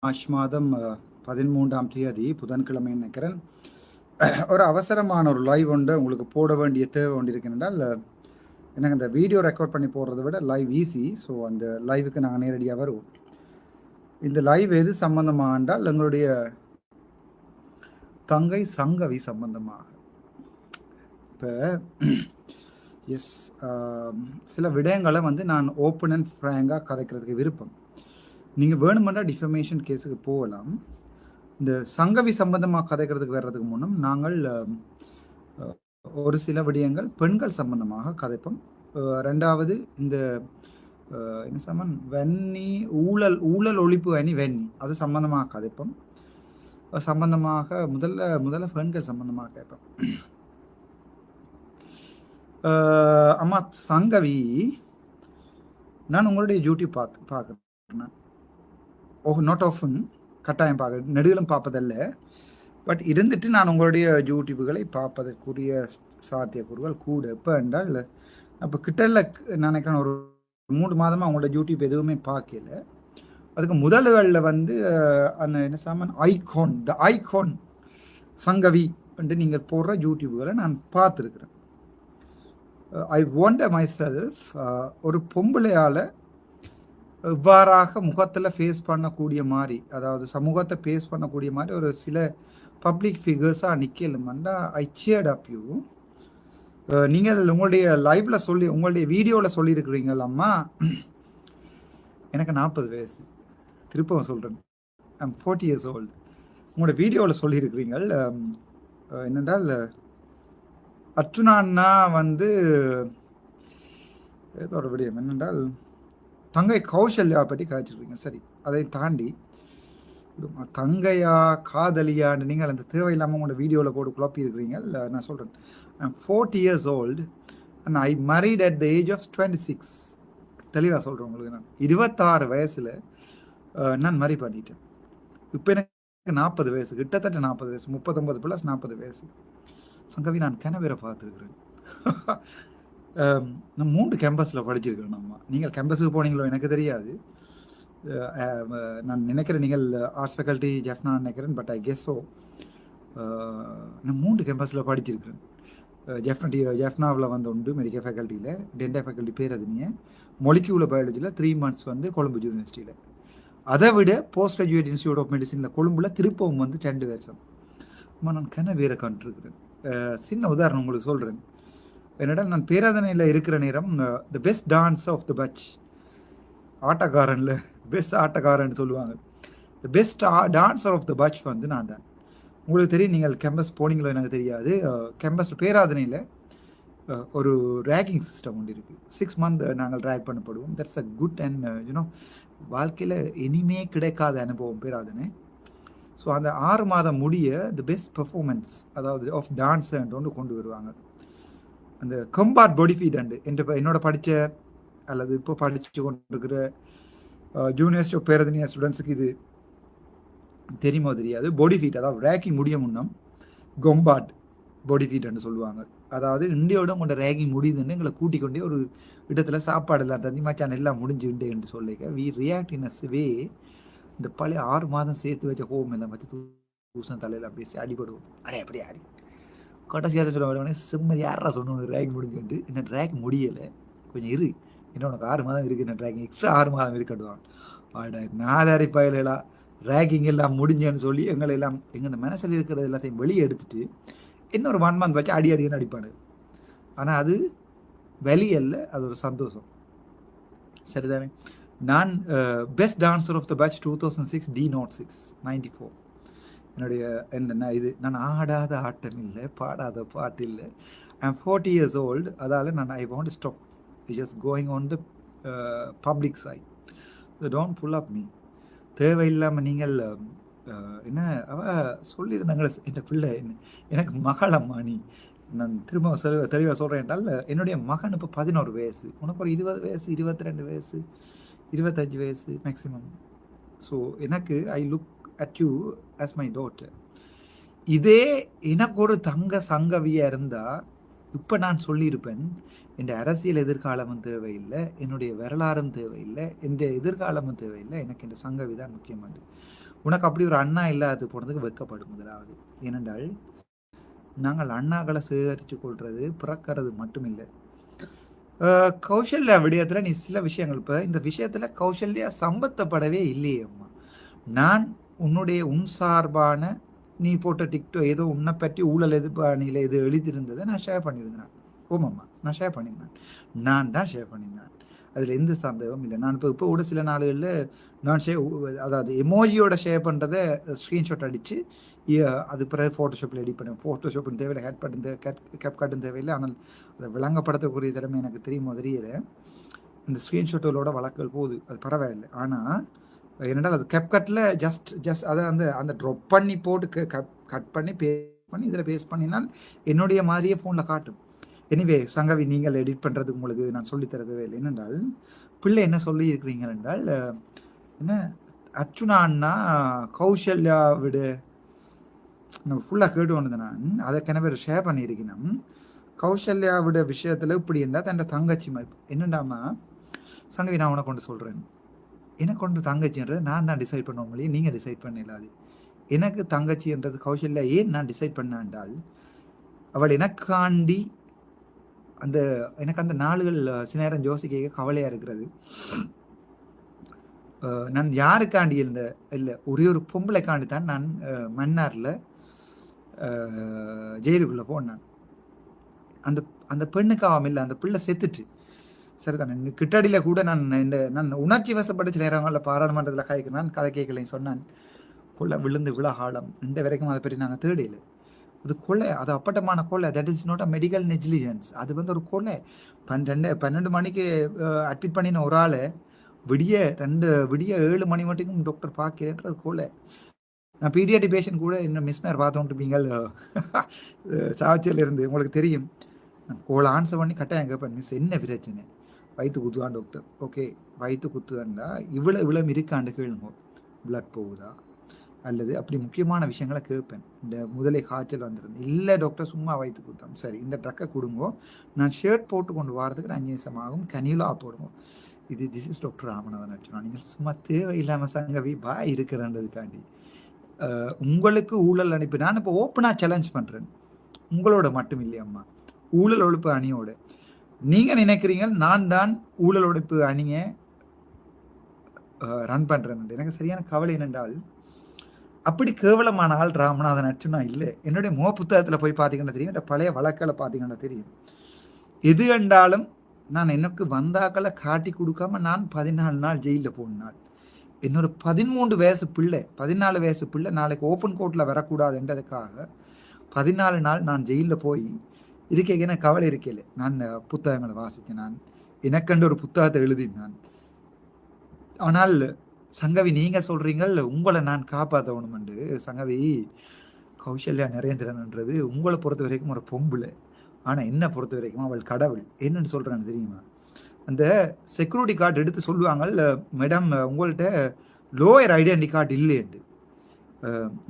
March மாதம் 13ஆம் தேதி புதன்கிழமை நினைக்கிறேன். ஒரு அவசரமான ஒரு லைவ் ஒன்று உங்களுக்கு போட வேண்டிய தேவை ஒன்று இருக்கின்றால், எனக்கு இந்த வீடியோ ரெக்கார்ட் பண்ணி போடுறதை விட லைவ் ஈஸி. ஸோ அந்த லைவுக்கு நாங்கள் நேரடியாக வருவோம். இந்த லைவ் எது சம்பந்தமாக என்றால் எங்களுடைய தங்கை சங்கவி சம்பந்தமாக. இப்போ எஸ் சில விடயங்களை நான் ஓப்பன் அண்ட் ஃப்ராங்காக கதைக்கிறதுக்கு விருப்பம். நீங்கள் வேணுமென்றா டிஃபமேஷன் கேஸுக்கு போகலாம். இந்த சங்கவி சம்பந்தமாக கதைக்கிறதுக்கு வர்றதுக்கு முன்னும் நாங்கள் ஒரு சில விடயங்கள் பெண்கள் சம்பந்தமாக கதைப்போம். ரெண்டாவது இந்த என்ன சம்மன் வெண்ணி ஊழல் ஒழிப்பு அணி வெண்ணி அது சம்பந்தமாக கதைப்போம். சம்பந்தமாக முதல்ல பெண்கள் சம்பந்தமாக கேட்போம். அம்மா சங்கவி, நான் உங்களுடைய யூடியூப் பார்க்குறேன். நாட் ஆஃபன், கட்டாயம் பார்க்க நெடுகளும் பார்ப்பதல்ல. பட் இருந்துட்டு நான் உங்களுடைய யூடியூப்புகளை பார்ப்பதற்குரிய சாத்தியக்கூறுகள் கூட. எப்போ என்றால் அப்போ கிட்டல நினைக்கிறேன் ஒரு 3 மாதமாக அவங்களோட யூடியூப் எதுவுமே பார்க்கல. அதுக்கு முதல்களில் அந்த என்ன சாமான் ஐகான் சங்கவி என்று நீங்கள் போடுற யூடியூப்புகளை நான் பார்த்துருக்குறேன். ஐ வாண்டர் மை செல்ஃப் ஒரு பொம்பளையால் இவ்வாறாக முகத்தில் ஃபேஸ் பண்ணக்கூடிய மாதிரி, அதாவது சமூகத்தை ஃபேஸ் பண்ணக்கூடிய மாதிரி ஒரு சில பப்ளிக் ஃபிகர்ஸாக நிற்கலுமெண்டா ஐ சேட் அப் யூ. நீங்கள் உங்களுடைய லைவில் உங்களுடைய வீடியோவில் சொல்லியிருக்கிறீங்களம்மா, எனக்கு 40 வயசு, திருப்பவும் சொல்கிறேன், ஐம் 40 years old. உங்களோட வீடியோவில் சொல்லியிருக்கிறீங்கள் என்னென்றால் அர்ச்சுனான்னா ஏதோ ஒரு விடயம் என்னென்றால் தங்கை கௌசல்யா பற்றி காய்ச்சிருக்கீங்க. சரி, அதை தாண்டி தங்கையா காதலியான்னு நீங்கள் அந்த தேவையில்லாமல் உங்களோட வீடியோவில் போட்டு குழப்பி இருக்கிறீங்க. நான் சொல்கிறேன், I'm 40 years old and I married at the age of 26. தெளிவாக சொல்கிறேன் உங்களுக்கு. நான் 26 வயசில் நான் மேரி பண்ணிட்டேன். இப்போ எனக்கு 40 வயசு, கிட்டத்தட்ட 40 வயசு, 39 + 40 வயசு. சங்கவி, நான் கிணவேரை பார்த்துருக்குறேன். நான் 3 கேம்பஸில் படிச்சிருக்கிறேன். நீங்கள் கேம்பஸுக்கு போனீங்களோ எனக்கு தெரியாது. நான் நினைக்கிறேன் நீங்கள் ஆர்ட்ஸ் ஃபேக்கல்ட்டி ஜெஃப்னா நினைக்கிறேன். But I guess so. நான் 3 கேம்பஸில் படிச்சிருக்கிறேன். ஜெஃப்னாவில் உண்டு மெடிக்கல் ஃபேக்கல்ட்டியில், டென்டல் ஃபேக்கல்ட்டி பேர் அதுனிய மொலிக்யூலர் பயாலஜியில் 3 months கொழும்பு யூனிவர்சிட்டியில். அதை விட போஸ்ட் கிராஜுவேட் இன்ஸ்டியூட் ஆஃப் மெடிசனில் கொழும்புல திருப்பவும் 2 வருஷம். நான் கிணவேரை கண்டிருக்கிறேன். சின்ன உதாரணம் உங்களுக்கு சொல்கிறேன். என்னடா, நான் பேராதனையில் இருக்கிற நேரம் the best dance of the batch, ஆட்டக்காரனில் பெஸ்ட் ஆட்டக்காரன் சொல்லுவாங்க. The best dancer of the batch நான் தான். உங்களுக்கு தெரியும், நீங்கள் கேம்பஸ் போனீங்களோ எனக்கு தெரியாது. கேம்பஸில் பேராதனையில் ஒரு ரேக்கிங் சிஸ்டம் ஒன்று இருக்குது. 6 months நாங்கள் ரேக் பண்ணப்படுவோம். That's a good and you know வாழ்க்கையில் இனிமே கிடைக்காத அனுபவம் பேராதனை. ஸோ அந்த 6 மாதம் முடிய த பெஸ்ட் பெர்ஃபார்மன்ஸ், அதாவது ஆஃப் டான்ஸ் ஒன்று கொண்டு வருவாங்க. அந்த கம்பாட் பாடி ஃபீட் என்னோட படித்த அல்லது இப்போ படித்து கொண்டிருக்கிற யூனிவர்சிட்டி ஆஃப் பேரதனியா ஸ்டூடெண்ட்ஸுக்கு இது தெரியுமோ தெரியாது. பாடி ஃபீட், அதாவது ரேக்கிங் முடிய முன்னம் கொம்பாட் பாடி ஃபீட்னு சொல்லுவாங்க. அதாவது இண்டியோட உங்களோட ரேக்கிங் முடியுதுன்னு எங்களை கூட்டிக் கொண்டே ஒரு இடத்துல சாப்பாடு எல்லாம் தந்தி மச்சான் எல்லாம் முடிஞ்சுண்டு என்று சொல்லிக்க வி ரியாக்ட் இன் அ வே. இந்த பழைய 6 மாதம் சேர்த்து வச்ச ஹோம் எல்லாம் வச்சு தூசம் தலையில் அப்படியே அடிபடுவோம். அப்படியே ஆடி கடைசியாக சொல்ல செம்மதி யாரா சொன்ன ரேக் முடிஞ்சுட்டு, என்ன ரேக் முடியலை, கொஞ்சம் இரு, என்ன உனக்கு 6 மாதம் இருக்குது, என்ன ரேக்கிங் எக்ஸ்ட்ரா 6 மாதம் இருக்கட்டுவான். நாதாரி பயலாம் ரேக்கிங் எல்லாம் முடிஞ்சேன்னு சொல்லி எங்கள் மனசில் இருக்கிறது எல்லாத்தையும் வெளியே எடுத்துட்டு இன்னொரு 1 month வச்சு அடின்னு அடிப்பானு. ஆனால் அது வெளியல்ல, அது ஒரு சந்தோஷம். சரிதானே? நான் best dancer of the batch 2006 D06 94. என்னுடைய என்னென்ன இது, நான் ஆடாத ஆட்டம் இல்லை, பாடாத பாட்டு இல்லை. I'm 40 years old. அதால் I want stop just going on the public side. Don't pull up me. தேவையில்லாமல் நீங்கள் என்ன சொல்லியிருந்தாங்க, என் பிள்ளை எனக்கு மகளம்மா நீ. நான் திரும்ப தெளிவாக சொல்கிறேன் என்றால், என்னுடைய மகன் இப்போ 11 வயசு, உனக்கு ஒரு 20 வயசு, 22 வயசு, 25 வயசு மேக்ஸிமம். ஸோ எனக்கு I look at you as my daughter. இதே எனக்கு ஒரு தங்க சங்கவியாக இருந்தால் இப்போ நான் சொல்லியிருப்பேன், என் அரசியல் எதிர்காலமும் தேவையில்லை, என்னுடைய வரலாறும் தேவையில்லை, என் எதிர்காலமும் தேவையில்லை, எனக்கு இந்த சங்கவி தான் முக்கியமானது. உனக்கு அப்படி ஒரு அண்ணா இல்லாது போனதுக்கு வெட்கப்படும் முதலாவது. ஏனென்றால் நாங்கள் அண்ணாக்களை சேகரித்து கொள்வது பிறக்கிறது மட்டுமில்லை. கௌசல்யா விடயத்தில் நீ சில விஷயங்கள் இப்போ இந்த விஷயத்தில் கௌசல்யா சம்பந்தப்படவே இல்லையே அம்மா. நான் உன் சார்பான நீ போட்ட டிக்டோ ஏதோ உன்னை பற்றி ஊழல் எதிர்ப்பாணியில் எது எழுதியிருந்ததை நான் ஷேர் பண்ணியிருந்தேன். ஓமாம்மா, நான் ஷேர் பண்ணியிருந்தேன். நான் தான் ஷேர் பண்ணியிருந்தேன். அதில் எந்த சந்தேகமும் இல்லை. நான் இப்போ கூட சில நாடுகளில் நான் அதாவது எமோஜியோட ஷேர் பண்ணுறதை ஸ்க்ரீன்ஷாட் அடித்து அது பிறகு ஃபோட்டோஷாப்பில் எடிட் பண்ணுவேன். ஃபோட்டோஷாப்பின் தேவையில்லை, ஹேட் பண்ண கேப்காட்டும் தேவையில்லை. ஆனால் அதை விளங்கப்படுத்தக்கூடிய திறமை எனக்கு தெரியுமோ தெரியல. இந்த ஸ்க்ரீன்ஷாட்டுகளோட வழக்குகள் போகுது, அது பரவாயில்லை. ஆனால் என்னென்றால் அது கேப்கட்டில் ஜஸ்ட் அதை அந்த ட்ராப் பண்ணி போட்டு கட் பண்ணி பண்ணி இதில் பேஸ்ட் பண்ணினால் என்னுடைய மாதிரியே ஃபோனில் காட்டும். எனிவே சங்கவி, நீங்கள் எடிட் பண்ணுறதுக்கு உங்களுக்கு நான் சொல்லித்தரதே இல்லை. என்னென்றால் பிள்ளை என்ன சொல்லி இருக்கிறீங்க என்றால் என்ன அர்ச்சுனா அண்ணா கௌசல்யா விட நம்ம ஃபுல்லாக கேட்டு கொண்டு நான் அதை கிணவர் ஷேர் பண்ணியிருக்கணும். கௌசல்யா விட விஷயத்தில் இப்படி இருந்தால் தன் தங்கச்சி மாதிரி என்னண்டாமா சங்கவி, நான் உனக்கு கொண்டு சொல்கிறேன். எனக்கு கொண்டு தங்கச்சின்றது நான் தான் டிசைட் பண்ண முடியும், நீங்கள் டிசைட் பண்ணிடலாது. எனக்கு தங்கச்சின்றது கௌசல்யா ஏன் நான் டிசைட் பண்ணாண்டால் அவள் எனக்காண்டி எனக்கு அந்த நாளுகள் சில நேரம் யோசிக்க கவலையாக இருக்கிறது. நான் யாருக்காண்டி இல்லை ஒரே ஒரு பொம்பளைக்காண்டி தான் நான் மன்னாரில் ஜெயிலுக்குள்ளே போனேன். அந்த பெண்ணுக்காகவும் இல்லை, அந்த பிள்ளை செத்துட்டு சரிதானே. கிட்டடியில் கூட நான் உணர்ச்சி வசப்பட்ட சில நேரங்களில் பாராளுமன்றத்தில் காய்க்கிறேன், கதை கேட்கலைன்னு சொன்னான். கொலை விழுந்து விழாகாலம் இந்த வரைக்கும் அதை பற்றி நாங்கள் தேடையில்லை. அது கொலை, அது அப்பட்டமான கொலை. That is not a medical negligence. அது ஒரு கொலை. 12 மணிக்கு அட்மிட் பண்ணின ஒரு ஆளை விடிய 7 மணி மட்டும் டாக்டர் பார்க்கிறேன்றது கொலை. நான் பீடியாட்டி பேஷண்ட் கூட இன்னும் மிஸ்னர் பார்த்தோன்ட்டுப்பீங்கள் சாவச்சியில் இருந்து உங்களுக்கு தெரியும். நான் கோலை ஆன்சர் பண்ணி கட்டாயம் கேட்பேன், மிஸ் என்ன பிரச்சனை, வயிற்று குத்துவான் டாக்டர். ஓகே, வயிற்று குத்துவான்டா இவ்வளோ இருக்காண்டு கேளுங்க, பிளட் போகுதா அல்லது அப்படி முக்கியமான விஷயங்களை கேட்பேன். இந்த முதலே காய்ச்சல் வந்துருந்து, இல்லை டாக்டர் சும்மா வயிற்று குத்தாம், சரி இந்த ட்ரக்கை கொடுங்கோ, நான் ஷர்ட் போட்டு கொண்டு வரதுக்கு 5 நிமிஷம் ஆகும், கனியூலாக போடுவோம். This is doctor Ramanathan Archuna. நீங்கள் சும்மா தேவையில்லாமல் சங்கவி பாய் இருக்கிறன்றதுக்காண்டி உங்களுக்கு ஊழல் அனுப்பி நான் இப்போ ஓப்பனாக சேலஞ்ச் பண்ணுறேன். உங்களோட மட்டும் இல்லையம்மா, ஊழல் ஒழிப்பு அணியோட நீங்கள் நினைக்கிறீங்க நான் தான் ஊழல் ஒழிப்பு அணியை ரன் பண்ணுறேன். எனக்கு சரியான கவலை என்னென்றால் அப்படி கேவலமான ஆள் ராமநாதன் அர்ச்சுனா இல்லை. என்னுடைய முக புத்தகத்தில் போய் பார்த்தீங்கன்னா தெரியும், என் பழைய வழக்கில் பார்த்தீங்கன்னா தெரியும். எது கண்டாலும் நான் எனக்கு வந்தாக்களை காட்டி கொடுக்காம நான் 14 நாள் ஜெயிலில் போனாள். இன்னொரு 13 வயசு பிள்ளை 14 வயசு பிள்ளை நாளைக்கு ஓப்பன் கோர்ட்டில் வரக்கூடாதுன்றதுக்காக 14 நாள் நான் ஜெயிலில் போய் இருக்கே. எனக்கு கவலை இருக்கல. நான் புத்தகங்களை வாசித்தேன், நான் எனக்கண்டு ஒரு புத்தகத்தை எழுதினான். ஆனால் சங்கவி நீங்கள் சொல்கிறீங்கள் உங்களை நான் காப்பாற்றணுமெண்டு. சங்கவி, கௌசல்யா நரேந்திரன்ன்றது உங்களை பொறுத்த வரைக்கும் ஒரு பொம்புலை, ஆனால் என்னை பொறுத்த வரைக்கும் அவள் கடவுள். என்னென்னு சொல்கிறான்னு தெரியுமா? அந்த செக்யூரிட்டி கார்டு எடுத்து சொல்லுவாங்க, மேடம் உங்கள்கிட்ட லோயர் ஐடென்டி கார்டு இல்லையண்டு.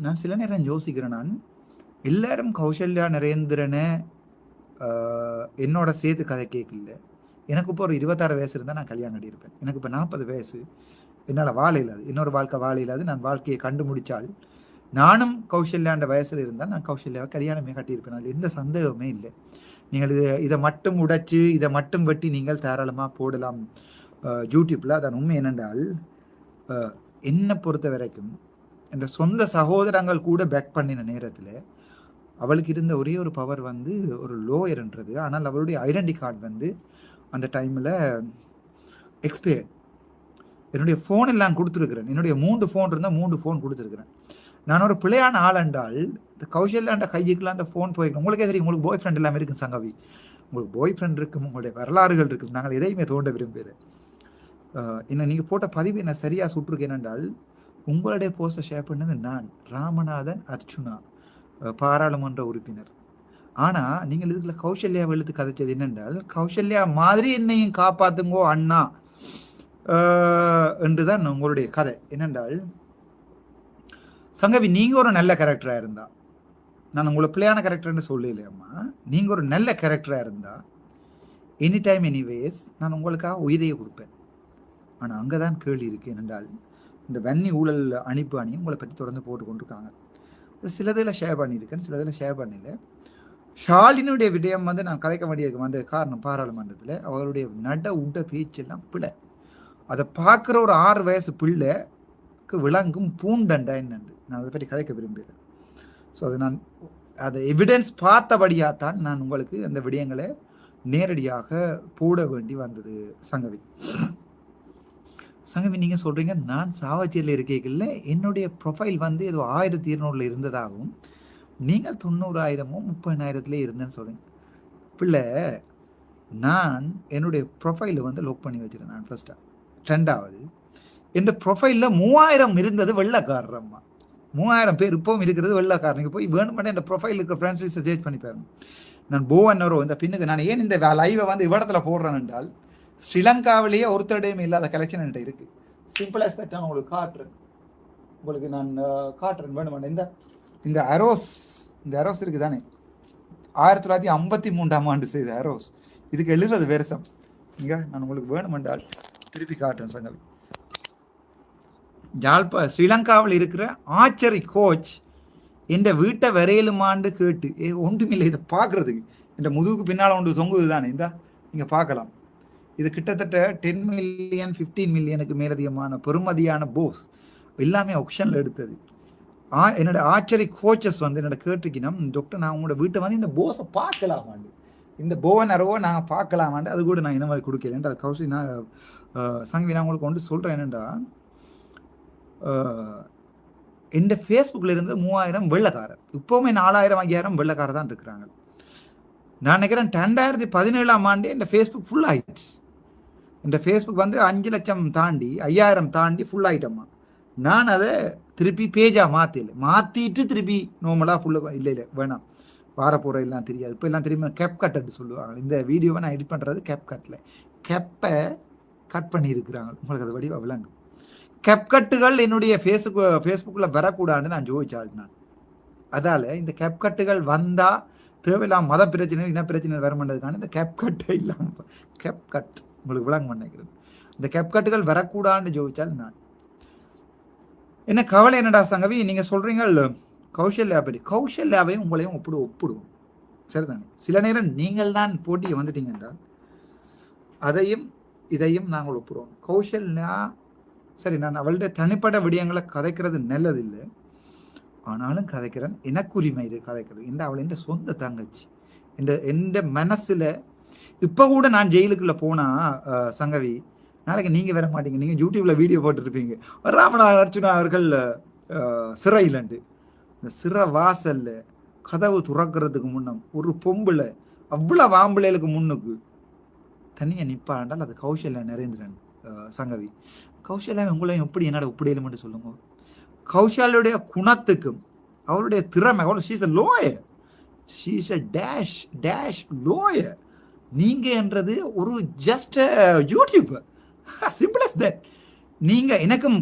நான் சில நேரம் யோசிக்கிறேன், நான் எல்லாரும் கௌசல்யா நரேந்திரனை என்னோட சேர்த்து கதை கேட்கல. எனக்கு இப்போ ஒரு 26 வயசு இருந்தால் நான் கல்யாணம் கட்டியிருப்பேன். எனக்கு இப்போ 40 வயசு, என்னால் வாழ இல்லாது, இன்னொரு வாழ்க்கை வாழ இல்லாது. நான் வாழ்க்கையை கண்டுபிடிச்சால் நானும் கௌசல்யாண்ட வயசில் இருந்தால் நான் கௌசல்யாவை கல்யாணமே கட்டியிருப்பேன். அதில் எந்த சந்தேகமே இல்லை. நீங்கள் இதை மட்டும் உடைச்சு இதை மட்டும் வெட்டி நீங்கள் தாராளமாக போடலாம் யூடியூப்பில். அதன் உண்மை என்னென்றால் என்னை பொறுத்த வரைக்கும் என்ற சொந்த சகோதரங்கள் கூட பேக் பண்ணின நேரத்தில் அவளுக்கு இருந்த ஒரே ஒரு பவர் ஒரு லோயர்ன்றது. ஆனால் அவளுடைய ஐடென்டி கார்டு அந்த டைமில் எக்ஸ்பயர்ட். என்னுடைய ஃபோன் எல்லாம் கொடுத்துருக்குறேன். என்னுடைய 3 ஃபோன் இருந்தால் 3 ஃபோன் கொடுத்துருக்குறேன். நான் ஒரு பிள்ளையான ஆள் என்றால் இந்த கௌசல்யாண்ட கைக்குலாம் அந்த ஃபோன் போய்க்கணும். உங்களுக்கே தெரியும், உங்களுக்கு பாய் ஃப்ரெண்ட் எல்லாமே இருக்கும் சங்கவி. உங்களுக்கு பாய் ஃப்ரெண்ட் இருக்கும், உங்களுடைய வரலாறுகள் இருக்கும். நாங்கள் எதையுமே தோண்ட விரும்புகிறேன். என்ன நீங்கள் போட்ட பதிவு என்ன சரியாக சுட்டிருக்கேன் என்றால் உங்களுடைய போஸ்ட்டை ஷேர் பண்ணது நான் ராமநாதன் அர்ச்சுனா, பாராளுமன்ற உறுப்பினர். ஆனால் நீங்கள் இதில் கௌசல்யா வெளுத்து கதைச்சது என்னென்றால் கௌசல்யா மாதிரி என்னையும் காப்பாற்றுங்கோ அண்ணா என்றுதான் உங்களுடைய கதை. என்னென்றால் சங்கவி, நீங்கள் ஒரு நல்ல கேரக்டராக இருந்தா, நான் உங்களை பிள்ளையான கேரக்டர்னு சொல்லலையம்மா, நீங்கள் ஒரு நல்ல கேரக்டராக இருந்தா எனி டைம் எனிவேஸ் நான் உங்களுக்காக உயிரையை கொடுப்பேன். ஆனால் அங்கே தான் கேள்வி இருக்கு. என்னென்றால் இந்த வன்னி ஊழல் அணிப்பு அணியும் உங்களை பற்றி தொடர்ந்து போட்டு கொண்டிருக்காங்க. சிலதில் ஷேர் பண்ணியிருக்கேன், சிலதில் ஷேர் பண்ணல. ஷாலினுடைய விடயம் வந்து நான் கதைக்க வேண்டியதுக்கு வந்த காரணம், பாராளுமன்றத்தில் அவருடைய நட உட பேச்செல்லாம் பிள்ளை. அதை பார்க்குற ஒரு 6 வயசு பிள்ளைக்கு விளங்கும் பூண்டண்டா என்னண்டு நான் அதை பற்றி கதைக்க விரும்புகிறேன். ஸோ அது நான் அதை எவிடன்ஸ் பார்த்தபடியாக தான் நான் உங்களுக்கு அந்த விடயங்களை நேரடியாக போட வேண்டி வந்தது. சங்கவி நீங்கள் சொல்கிறீங்க நான் சாவச்சேரியில் இருக்கீங்கல்ல, என்னுடைய ப்ரொஃபைல் வந்து ஏதோ 1200 இருந்ததாகவும் நீங்கள் 90,000 30,000 இருந்தேன்னு சொல்கிறீங்க. பிள்ளை, நான் என்னுடைய ப்ரொஃபைலை வந்து லோக் பண்ணி வச்சுருந்தேன். நான் ஃபஸ்ட்டாக 2வது என் ப்ரொஃபைலில் 3000 இருந்தது வெள்ளைக்காரம்மா. 3000 பேர் இப்போவும் இருக்கிறது வெள்ளைக்காரன். நீங்கள் போய் வேணுமெண்டே இந்த ப்ரொஃபைல் இருக்கிற ஃப்ரெண்ட்ஸ் லிஸ்ட்டை சேஞ்ச் பண்ணி பாருங்க. நான் போவன்னரோ இந்த பின்னுக்கு நான் ஏன் இந்த லைவை வந்து இவ்விடத்தில் போடுறேன் என்றால், ஸ்ரீலங்காவிலேயே ஒருத்தடையும் இல்லாத கலெக்ஷன் என்கிட்ட இருக்குது. சிம்பிளாக தட்டான உங்களுக்கு காட்டுறேன். உங்களுக்கு நான் காட்டுறேன் வேணுமெண்டே. இந்த அரோஸ் இருக்குது தானே, 1953ஆம் ஆண்டு செய்த அரோஸ். இதுக்கு 70 வருஷம். இங்கே நான் உங்களுக்கு வேணுமென்றால் திருப்பி காட்டுறேன். சங்கவி ஸ்ரீலங்காவில் இருக்கிற ஆச்சரி கோச் எந்த வீட்டை வரையலுமாண்டு கேட்டு ஒன்றுமில்லை இதை பார்க்குறதுக்கு இந்த முதுகுக்கு பின்னால் ஒன்று தொங்குது தானே, இந்த நீங்கள் பார்க்கலாம். இது கிட்டத்தட்ட 10 மில்லியன் 15 மில்லியனுக்கு மேலதிகமான பெருமதியான போஸ் எல்லாமே ஆப்ஷனில் எடுத்தது. என்னோட ஆச்சரி கோச்சஸ் வந்து என்னோட கேட்டிருக்கணும், டாக்டர் நான் உங்களோட வீட்டை வந்து இந்த போஸை பார்க்கலாமாண்டு, இந்த போவன் அரவோ நான் பார்க்கலாமாண்டு, அது கூட நான் என்ன மாதிரி கொடுக்கலன்ற அது கௌசி நான் சங்கவி நான் உங்களுக்கு கொண்டு சொல்கிறேன். என்னென்னா எந்த ஃபேஸ்புக்கில் இருந்து 3000 வெள்ளைக்காரர், இப்போவுமே 4000 5000 வெள்ளைக்காரர் தான் இருக்கிறாங்க. நான் நினைக்கிறேன் 2017ஆம் ஆண்டு இந்த ஃபேஸ்புக் ஃபுல் ஆகிடுச்சு. இந்த ஃபேஸ்புக் வந்து 5 லட்சம் தாண்டி 5000 தாண்டி ஃபுல் ஆகிட்டோம்மா. நான் அதை திருப்பி பேஜாக மாற்றிட்டு திருப்பி நார்மலாக ஃபுல்லாக இல்லை வேணாம், வாரப்போகிற எல்லாம் தெரியாது. இப்போ எல்லாம் தெரியுமா கேப் கட்டு சொல்லுவாங்க. இந்த வீடியோவை நான் எடிட் பண்ணுறது கேப் கட்டில், கேப்பை கட் பண்ணியிருக்கிறாங்க. உங்களுக்கு அது வடிவாக விளங்கும். கேப்கட்டுகள் என்னுடைய ஃபேஸ்புக்கில் வரக்கூடாதுன்னு நான் ஜோதிச்சாள். நான் அதால் இந்த கேப்கட்டுகள் வந்தால் தேவையில்லாம மத பிரச்சனை இன பிரச்சனை வரமாட்டதுக்கான இந்த கேப்கட்டை இல்லாமல் கேப்கட் உங்களுக்கு விளங்க நினைக்கிறேன். இந்த கேப்கட்டுகள் வரக்கூடாதுன்னு ஜோதிச்சால் நான். என்ன கவலை என்னடா சங்கவி, நீங்கள் சொல்கிறீங்க கௌசல்யா பற்றி. கௌசல்யாவையும் உங்களையும் ஒப்பிடுவோம் சரிதானே. சில நேரம் நீங்கள் தான் போட்டியை வந்துட்டீங்க என்றால் அதையும் இதையும் நாங்கள் ஒப்பிடுவோம். கௌசல்யா சரி, நான் அவளுடைய தனிப்பட்ட விடயங்களை கதைக்கிறது நல்லதில்லை, ஆனாலும் கதைக்கிறேன். எனக்கு உரிமை இது கதைக்கிறது. என்ற அவள் என் சொந்த தங்கச்சி. எந்த மனசில் இப்போ கூட நான் ஜெயிலுக்குள்ளே போனால் சங்கவி, நாளைக்கு நீங்கள் வர மாட்டீங்க, நீங்கள் யூடியூப்பில் வீடியோ போட்டுருப்பீங்க ராமனா அர்ச்சுனா அவர்கள் சிறையிலண்டு. இந்த சிறை வாசலில் கதவு துறக்கிறதுக்கு முன்னம் ஒரு பொம்பளை அவ்வளோ ஆம்பளைகளுக்கு முன்னுக்கு தனியாக நிற்பாண்டால் அது கௌசல்யா நரேந்திரன். சங்கவி கௌசல்யா உங்களையும் எப்படி என்னோட ஒப்பிடையில மட்டும் சொல்லுங்க. கௌசல்யுடைய குணத்துக்கும் அவருடைய திறமை, she's a lawyer, she's a dash lawyer. நீங்கள் என்றது ஒரு just YouTuber, simple as that. நீங்கள் எனக்கும்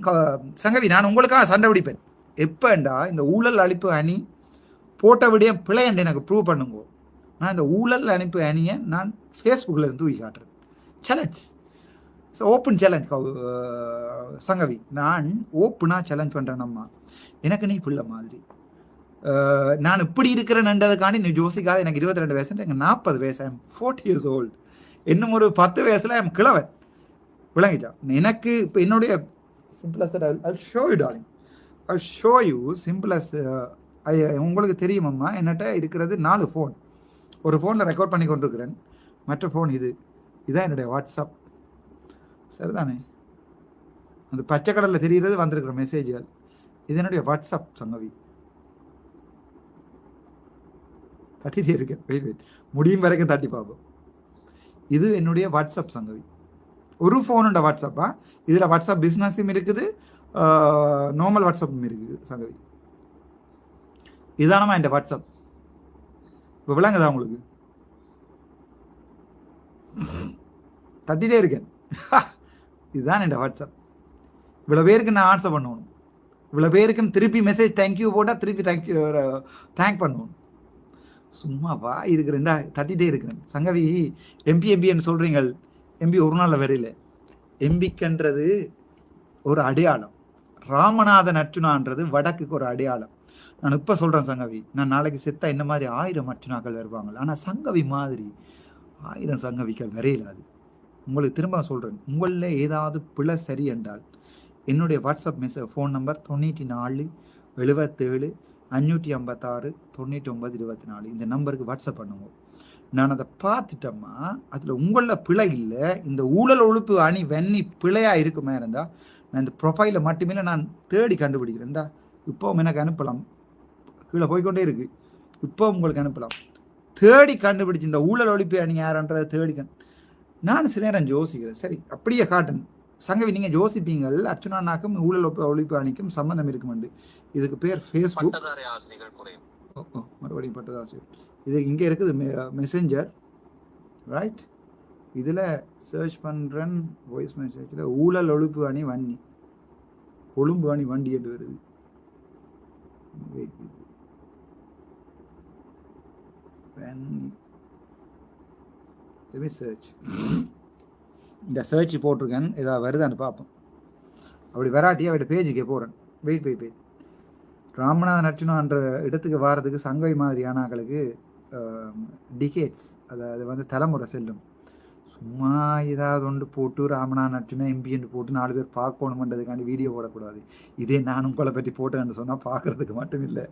சங்கவி நான் உங்களுக்காக சண்டை பிடிப்பேன் எப்போண்டா இந்த ஊழல் அழிப்பு அணி போட்ட விடயம் பிழை என்று எனக்கு ப்ரூவ் பண்ணுங்க. நான் இந்த ஊழல் அனுப்பு அணியை நான் ஃபேஸ்புக்கில் இருந்து தூக்கி காட்டுறேன். Challenge, open challenge Sangavi. நான் ஓப்பனாக சேலஞ்ச் பண்ணுறேன்னம்மா, எனக்கு நீ பிள்ளை மாதிரி. நான் இப்படி இருக்கிறேன்ன்றதுக்காண்டி நீ யோசிக்காத. எனக்கு 22 வயசு, எனக்கு 40 வயசு, ஐ எம் 40 years old. இன்னும் ஒரு 10 வயசில் ஐ எம் கிழவன். விளங்கிச்சா? எனக்கு இப்போ என்னுடைய சிம்பிளஸ் I'll show you darling, I'll show you simplest. உங்களுக்கு தெரியுமம்மா என்னட்ட இருக்கிறது 4 ஃபோன். ஒரு ஃபோனில் ரெக்கார்ட் பண்ணி கொண்டிருக்கிறேன், மற்ற ஃபோன் இதுதான் என்னுடைய வாட்ஸ்அப் சரிதானே. அந்த பச்சை கடலில் தெரிகிறது வந்திருக்கிற மெசேஜ்கள், இது என்னுடைய வாட்ஸ்அப் சங்கவி. தட்டிகிட்டே இருக்கேன், வெயிட் முடியும் வரைக்கும் தட்டி பார்ப்போம். இது என்னுடைய வாட்ஸ்அப் சங்கவி. ஒரு ஃபோனுண்ட வாட்ஸ்அப்பா, இதில் வாட்ஸ்அப் பிஸ்னஸும் இருக்குது, நார்மல் வாட்ஸ்அப்பும் இருக்குது சங்கவி. இதானமா என் வாட்ஸ்அப். இப்போ விளங்குதா உங்களுக்கு? தட்டிகிட்டே இருக்கேன். இதுதான் என் வாட்ஸ்அப். இவ்வளோ பேருக்கு நான் ஆன்சர் பண்ணணும், இவ்வளோ பேருக்கும் திருப்பி மெசேஜ் தேங்க்யூ போட்டால் திருப்பி தேங்க் பண்ணணும். சும்மா வா இருக்கிறேன்டா, தட்டிகிட்டே இருக்கிறேன் சங்கவி. எம்பின்னு சொல்கிறீங்க, எம்பி ஒரு நாளில் வரையில. எம்பிக்குன்றது ஒரு அடையாளம், ராமநாதன் அர்ச்சுனான்றது வடக்குக்கு ஒரு அடையாளம். நான் இப்போ சொல்கிறேன் சங்கவி, நான் நாளைக்கு செத்தா இந்த மாதிரி 1000 அர்ச்சுனாக்கள் வருவாங்க. ஆனால் சங்கவி மாதிரி 1000 சங்கவிகள் வரையிலாது. உங்களுக்கு திரும்ப சொல்கிறேன், உங்களில் ஏதாவது பிழை சரி என்றால் என்னுடைய வாட்ஸ்அப் ஃபோன் நம்பர் 94 77 556 99 24 இந்த நம்பருக்கு வாட்ஸ்அப் பண்ணுங்க. நான் அதை பார்த்துட்டோம்மா அதில் உங்களில் பிழை இல்லை, இந்த ஊழல் ஒழுப்பு அணி வெண்ணி பிழையாக இருக்குமே இருந்தால் நான் இந்த ப்ரொஃபைலை மட்டுமே நான் தேடி கண்டுபிடிக்கிறேன்டா. இப்போவும் எனக்கு அனுப்பலாம், கீழே போய்கொண்டே இருக்குது, இப்போ உங்களுக்கு அனுப்பலாம். தேடி கண்டுபிடிச்சி இந்த ஊழல் ஒழிப்பு அணி யாருன்றதை தேடி நான் சில நேரம் யோசிக்கிறேன். சரி அப்படியே காட்டுங்க சங்கவி, நீங்கள் யோசிப்பீங்கள் அர்ச்சுனானாக்கும் ஊழல் ஒழிப்பு அணிக்கும் சம்பந்தம் இருக்குமெண்டு. இதுக்கு பேர் ஃபேஸ்புக். மறுபடியும் பட்டதாசிரியர் இது இங்கே இருக்குது மெசேஞ்சர், ரைட்? இதில் சர்ச் பண்ணுறேன் வாய்ஸ் மெசேஜில் ஊழல் ஒழிப்பு அணி வன்னி, கொழும்பு அணி வண்டி என்று வருது. சர்ச் இந்த சர்ச் போட்டிருக்கேன், ஏதாவது வருதான்னு பார்ப்போம். அப்படி வராட்டியே அவட பேஜுக்கே போகிறேன். வெயிட் ராமநாதன் அர்ச்சுனான்ற இடத்துக்கு வாரதுக்கு சங்கவி மாதிரியானாக்களுக்கு டிகேட்ஸ், அதாவது தலைமுறை செல்லும். சும்மா ஏதாவது ஒன்று போட்டு ராமநாதன் அர்ச்சுனா எம்பின்னு போட்டு 4 பேர் பார்க்கணுமன்றதுக்காண்டி வீடியோ போடக்கூடாது. இதே நான் உங்களை பற்றி போட்டேன்னு சொன்னால் பார்க்குறதுக்கு மட்டும் இல்லை,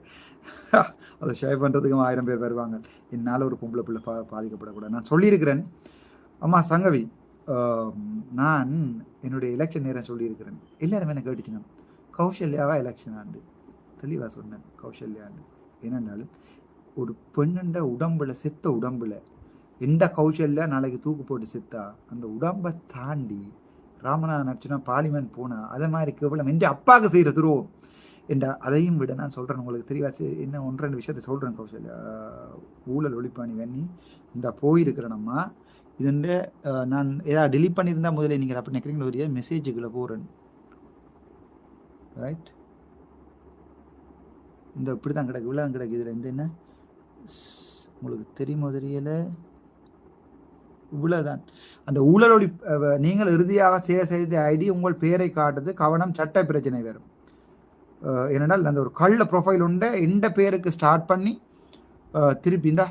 அதை ஷேர் பண்ணுறதுக்கும் 1000 பேர் வருவாங்க. என்னால் ஒரு பொம்பளை பிள்ளை பாதிக்கப்படக்கூடாது. நான் சொல்லியிருக்கிறேன் அம்மா சங்கவி, நான் என்னுடைய எலெக்ஷன் நேரம் சொல்லியிருக்கிறேன். எல்லாரும் என்ன கேட்டுச்சுன்னா கௌசல்யாவா எலெக்ஷன் ஆண்டு தெளிவாக சொன்னேன். கௌசல்யாண்டு ஏனென்றால் ஒரு பெண்ணுண்ட உடம்புல செத்த உடம்புல எந்த கௌசல்யா நாளைக்கு தூக்கு போட்டு செத்தா அந்த உடம்பை தாண்டி ராமநாதன் அர்ச்சுனா பார்லிமெண்ட் போனால் அதை மாதிரி கேவலம் என் அப்பாவுக்கு செய்கிற துருவம் என்ற அதையும் விட நான் சொல்கிறேன் உங்களுக்கு தெளிவாக என்ன 1-2 விஷயத்தை சொல்கிறேன். கௌசல்யா ஊழல் ஒழிப்பாணி வேணி இந்த போயிருக்கிறேனம்மா இதுண்ட நான் ஏதாவது டெலிட் பண்ணியிருந்தால் முதல்ல நீங்கள் அப்படி நினைக்கிறீங்களோ ஒரு மெசேஜுக்குள்ளே போகிறேன், ரைட்? இந்த இப்படி தான் கிடக்கு, இவ்வளோ தான் கிடக்கு. இதில் இந்த என்ன உங்களுக்கு தெரியுமோ தெரியல, இவ்வளோதான். அந்த ஊழலொழி நீங்கள் இறுதியாக செய்த ஐடி உங்கள் பேரை காட்டுது, கவனம் சட்ட பிரச்சனை வரும். ஏனென்றால் அந்த ஒரு கள்ள ப்ரொஃபைல் உண்டு, எந்த பேருக்கு ஸ்டார்ட் பண்ணி திருப்பி இந்த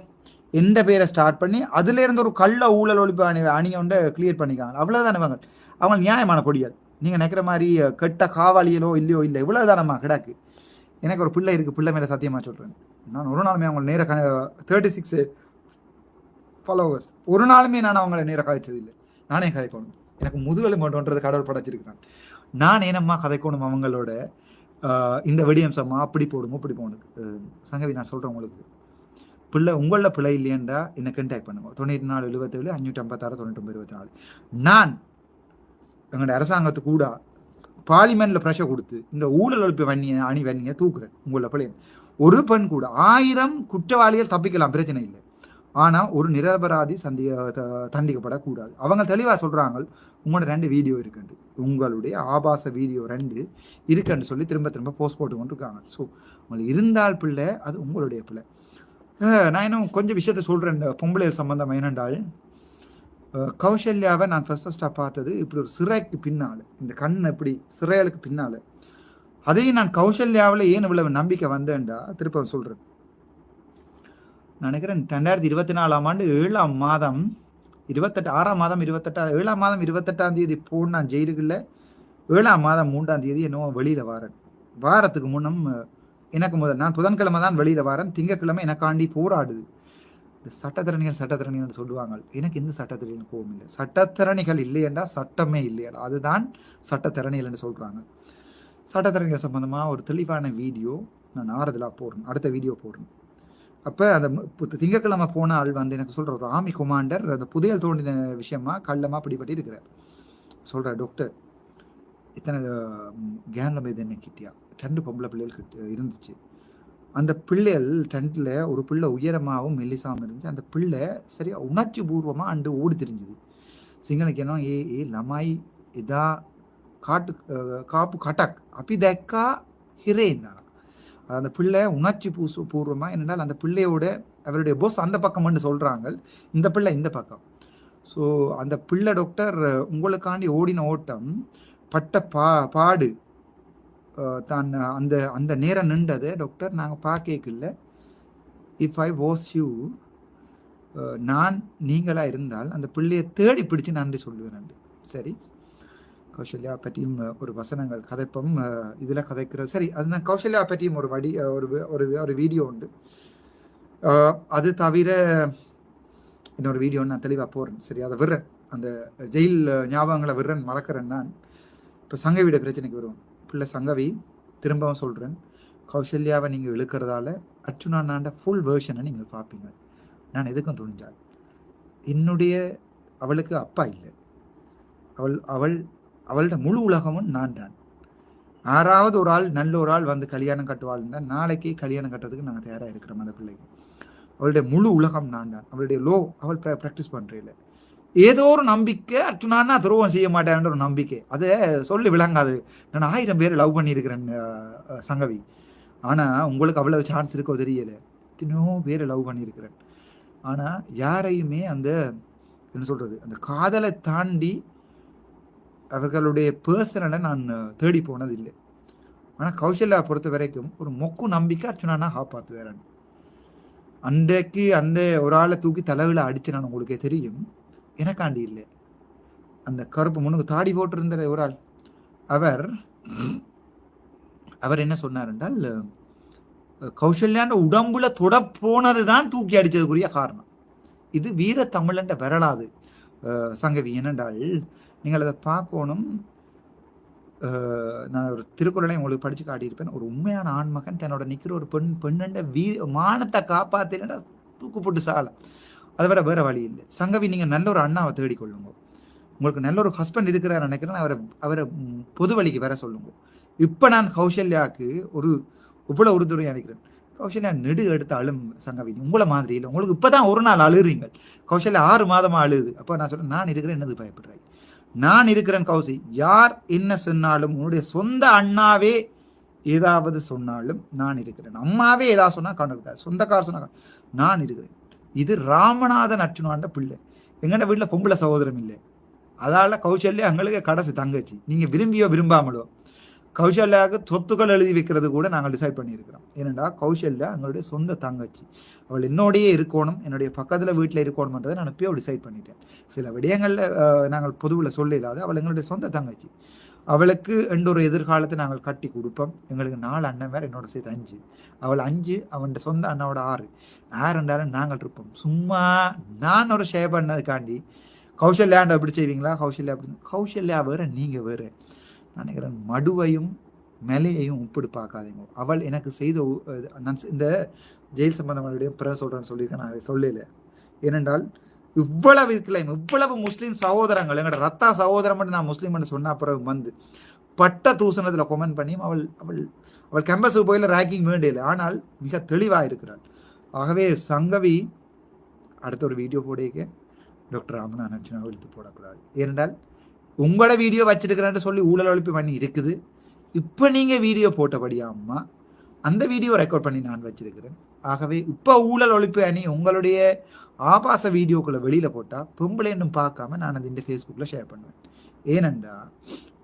எந்த பேரை ஸ்டார்ட் பண்ணி அதுலேருந்து ஒரு கள்ள ஊழல் ஒழிப்பு அணியை வந்து கிளியர் பண்ணிக்காங்க. அவ்வளோதானே அவங்க நியாயமான பொடியால். நீங்கள் நினைக்கிற மாதிரி கெட்ட காவாளியலோ இல்லையோ இல்லை, இவ்வளோதானம்மா கிடக்கு. எனக்கு ஒரு பிள்ளை இருக்குது, பிள்ளை மேலே சத்தியமாக சொல்கிறேன். நான் ஒரு நாளுமே அவங்களை நேர 36 ஃபாலோவர்ஸ் ஒரு நாளுமே நான் அவங்கள நேராக கதைச்சதில்லை. நானே கதைக்கணும், எனக்கு முதுகெலும் கொண்டுன்றது கடவுள் படைச்சிருக்கிறான். நான் ஏனம்மா கதைக்கணும் அவங்களோட இந்த வெடியம்சம்மா அப்படி போடும் இப்படி போகணும். சங்கவி நான் சொல்கிறேன் உங்களுக்கு, பிள்ளை உங்களில் பிள்ளை இல்லையண்டா என்னை கண்டாக்ட் பண்ணுங்க. 94 77 556 99 24. நான் எங்களோட அரசாங்கத்துக்கு கூட பார்லிமெண்ட்டில் ப்ரெஷர் கொடுத்து இந்த ஊழல் ஒழிப்பு அணி வன்னியை தூக்குறேன். உங்களோட பிள்ளை ஒரு பெண் கூட 1000 குற்றவாளிகள் தப்பிக்கலாம், பிரச்சனை இல்லை. ஆனால் ஒரு நிரபராதி தண்டிக்கப்படக்கூடாது. அவங்க தெளிவாக சொல்கிறாங்க, உங்களோட 2 வீடியோ இருக்குண்டு, உங்களுடைய ஆபாச வீடியோ 2 இருக்குன்னு சொல்லி திரும்ப போஸ்ட் போட்டு கொண்டு இருக்காங்க. ஸோ உங்களுக்கு இருந்தால் பிள்ளை அது உங்களுடைய பிள்ளை. நான் இன்னும் கொஞ்சம் விஷயத்த சொல்கிறேன் பொம்பளைகள் சம்பந்தம். ஏனென்றால் கௌசல்யாவை நான் ஃபஸ்ட்டாக பார்த்தது இப்படி ஒரு சிறைக்கு பின்னால், இந்த கண் இப்படி சிறைகளுக்கு பின்னால். அதையும் நான் கௌசல்யாவில் ஏன் இவ்வளவு நம்பிக்கை வந்தேன்டா திருப்ப சொல்கிறேன். நான் நினைக்கிறேன் 2024ஆம் ஆண்டு 7ஆம் மாதம் 28 7ஆம் மாதம் 28ஆம் தேதி போனான் ஜெயிலுக்குள்ள. 7ஆம் மாதம் 3ஆம் தேதி என்னவோ வெளியில் வாரத்துக்கு முன்னம் எனக்கு நான் புதன்கிழமை தான் வெளியில் வரேன், திங்கக்கிழமை எனக்காண்டி போராடுது. இந்த சட்டத்திறனிகள் சொல்லுவாங்க. எனக்கு எந்த சட்டத்திறனிகள் கோவம் இல்லை. சட்டத்திறனிகள் இல்லையண்டா சட்டமே இல்லையடா, அதுதான் சட்டத்திறனிகள் என்று சொல்கிறாங்க. சட்டத்திறனிகள் சம்பந்தமாக ஒரு தெளிவான வீடியோ நான் ஆறுதலாக போடுறேன், அடுத்த வீடியோ போடுறேன். அப்போ அந்த திங்கக்கிழமை போன ஆள் வந்து எனக்கு சொல்கிற ஒரு ஆர்மி கொமாண்டர் அந்த புதையல் தோண்டின விஷயமா கள்ளமாக பிடிபட்டு இருக்கிறார். சொல்கிறார், டாக்டர் இத்தனை கேனில் போய் என்ன கிட்டியா 2 பொம்பளை பிள்ளைகள் இருந்துச்சு. அந்த பிள்ளைகள் 2ல் ஒரு பிள்ளை உயரமாகவும் மெல்லிசாமல் இருந்துச்சு. அந்த பிள்ளை சரியா உணர்ச்சி பூர்வமாக அண்டு ஓடி தெரிஞ்சுது. சிங்களக்கு என்ன ஏ லமாய் இதா காப்பு கட்டாக் அப்படி தக்கா ஹிரேன் தானா. அந்த பிள்ளை உணர்ச்சி பூர்வமாக என்னென்னால் அந்த பிள்ளையோட அவருடைய போஸ் அந்த பக்கம்னு சொல்கிறாங்க, இந்த பிள்ளை இந்த பக்கம். ஸோ அந்த பிள்ளை டாக்டர் உங்களுக்காண்டி ஓடின ஓட்டம் பட்ட பாடு தான் அந்த அந்த நேரம் நின்றது டாக்டர் நாங்கள் பார்க்கல. இஃப் ஐ வாஸ் யூ, நான் நீங்களாக இருந்தால் அந்த பிள்ளையை தேடி பிடிச்சு நன்றி சொல்லுவேன். சரி, கௌசல்யா பற்றியும் ஒரு வசனங்கள் கதைப்பம் இதில் கதைக்கிறது. சரி, அது நான் கௌசல்யா பற்றியும் ஒரு ஒரு வீடியோ உண்டு. அது தவிர இன்னொரு வீடியோ நான் தெளிவாக போகிறேன். சரி, அதை விடுறேன். அந்த ஜெயில் ஞாபகங்களை விடுறேன், மறக்கிறேன். நான் இப்போ சங்கவியோட பிரச்சனைக்கு வருவோம். பிள்ளை சங்கவி, திரும்பவும் சொல்கிறேன், கௌசல்யாவை நீங்கள் இழுக்கிறதால அர்ச்சுனாண்ட ஃபுல் வேர்ஷனை நீங்கள் பார்ப்பீங்க. நான் எதுக்கும் துணிஞ்சாள். என்னுடைய அவளுக்கு அப்பா இல்லை. அவளோட முழு உலகமும் நான் தான். யாராவது ஒரு ஆள் நல்ல ஒரு ஆள் வந்து கல்யாணம் கட்டுவாள்னா நாளைக்கு கல்யாணம் கட்டுறதுக்கு நாங்கள் தயாராக இருக்கிறோம். அந்த பிள்ளைக்கு அவளுடைய முழு உலகம் நான் தான். அவளுடைய லோ அவள் ப்ராக்டிஸ் பண்ணுறதில்ல. ஏதோ ஒரு நம்பிக்கை, அர்ச்சுனான்னா துரோகம் செய்ய மாட்டேன்ற ஒரு நம்பிக்கை. அதை சொல்லி விளங்காது. நான் 1000 பேர் லவ் பண்ணியிருக்கிறேன் சங்கவி. ஆனால் உங்களுக்கு அவ்வளோ சான்ஸ் இருக்கோ தெரியலை. எத்தனையோ பேர் லவ் பண்ணியிருக்கிறேன். ஆனால் யாரையுமே அந்த என்ன சொல்கிறது, அந்த காதலை தாண்டி அவர்களுடைய பர்சனலை நான் தேடி போனது இல்லை. ஆனால் கௌசல்யா பொறுத்த வரைக்கும் ஒரு மொக்கு நம்பிக்கை அர்ச்சுனானா காப்பாற்றுவேன். அன்றைக்கு அந்த ஒரு ஆளை தூக்கி தலைவில் அடித்து நான் உங்களுக்கே தெரியும். எனக்காண்டி இல்லை, அந்த கருப்பு முன்னுக்கு தாடி போட்டிருந்த ஒரு ஆள் அவர் என்ன சொன்னார் என்றால், கௌசல்யாண்ட உடம்புல தொட போனது தான் தூக்கி அடித்ததுக்குரிய காரணம். இது வீர தமிழண்ட வரலாறு சங்கவி. என்னென்றால் நீங்கள் அதை பார்க்கணும். நான் ஒரு திருக்குறளையும் உங்களுக்கு படித்து காட்டியிருப்பேன். ஒரு உண்மையான ஆண்மகன் தன்னோட நிற்கிற ஒரு பெண்ணண்ட மானத்தை காப்பாற்றலைன்னா தூக்கு போட்டு சாலம். அதை வேற வழி இல்லை. சங்கவி, நீங்கள் நல்ல ஒரு அண்ணாவை தேடிக்கொள்ளுங்க. உங்களுக்கு நல்ல ஒரு ஹஸ்பண்ட் இருக்கிறார் நினைக்கிறேன். அவரை பொது வழிக்கு வர சொல்லுங்க. இப்போ நான் கௌசல்யாவுக்கு ஒரு இவ்வளோ உறுதுணையாக நினைக்கிறேன். கௌசல்யா நெடு எடுத்து அழும் சங்கவி. உங்களை மாதிரி இல்லை. உங்களுக்கு இப்போ தான் ஒரு நாள் அழுறீங்க. கௌசல்யா 6 மாதமாக அழுது. அப்போ நான் சொல்கிறேன், நான் இருக்கிறேன், என்னது பயப்படுறேன்? நான் இருக்கிறேன் கௌசி. யார் என்ன சொன்னாலும், உன்னுடைய சொந்த அண்ணாவே ஏதாவது சொன்னாலும் நான் இருக்கிறேன். அம்மாவே ஏதாவது சொன்னால் கண்டிருக்காது, சொந்தக்கார சொன்னா நான் இருக்கிறேன். இது ராமநாதன் அர்ச்சுனாண்ட பிள்ளை. எங்கள்ட வீட்டில் பொம்பளை சகோதரம் இல்லை. அதால கௌசல்யா எங்களுக்கு கடைசி தங்கச்சி. நீங்கள் விரும்பியோ விரும்பாமலோ கௌசல்யாவுக்கு சொத்துக்கள் எழுதி வைக்கிறது கூட நாங்கள் டிசைட் பண்ணியிருக்கிறோம். ஏனெண்டா கௌசல்யா எங்களுடைய சொந்த தங்கச்சி. அவள் என்னோடையே இருக்கணும், என்னுடைய பக்கத்தில் வீட்டில் இருக்கணும்ன்றதை நான் இப்போயோ டிசைட் பண்ணிட்டேன். சில விடயங்களில் நாங்கள் பொதுவில் சொல்ல இல்லாத, அவள் எங்களுடைய சொந்த தங்கச்சி. அவளுக்கு ஒரு எதிர்காலத்தை நாங்கள் கட்டி கொடுப்போம். எங்களுக்கு 4 அண்ணன் வேறு, என்னோட சேர்த்து 5. அவள் 5, அவன் சொந்த அண்ணாவோட 6. யாருண்டாலும் நாங்கள் இருப்போம். சும்மா நான் ஒரு ஷேர் பண்ணதுக்காண்டி கௌசல்யாண்ட அப்படி செய்வீங்களா? கௌசல்யா அப்படி. கௌசல்யா வேறு, நீங்கள் வேறு. நான் நினைக்கிறேன், மடுவையும் மேலையையும் ஒப்பிடு பார்க்காதீங்க. அவள் எனக்கு செய்த நான் இந்த ஜெயில் சம்பந்தமான பிறகு சொல்கிறேன்னு சொல்லியிருக்கேன். நான் சொல்லலை. ஏனென்றால் இவ்வளவு இருக்கலாம், இவ்வளவு முஸ்லீம் சகோதரங்கள், எங்களோட ரத்தா சகோதரம் மட்டும் நான் முஸ்லீம்னு சொன்ன பிறகு வந்து பட்ட தூசணத்தில் கொமெண்ட் பண்ணியும் அவள் அவள் அவள் கேம்பஸுக்கு போயில ரேக்கிங் வேண்டியில்லை. ஆனால் மிக தெளிவாக இருக்கிறாள். ஆகவே சங்கவி அடுத்த ஒரு வீடியோ போடிக்க டாக்டர் ராமநாதன் அர்ச்சுனாவை இழுத்து போடக்கூடாது. ஏனென்றால் உங்களோட வீடியோ வச்சிருக்கிறேன்னு சொல்லி ஊழல் ஒழிப்பு பண்ணி இருக்குது. இப்போ நீங்கள் வீடியோ போட்டபடியா அம்மா அந்த வீடியோ ரெக்கார்ட் பண்ணி நான் வச்சிருக்கிறேன். ஆகவே இப்போ ஊழல் ஒழிப்பு அணி உங்களுடைய ஆபாச வீடியோக்களை வெளியில் போட்டால் பொம்பளைன்னு பார்க்காம நான் அது இந்த ஃபேஸ்புக்கில் ஷேர் பண்ணுவேன். ஏனெண்டா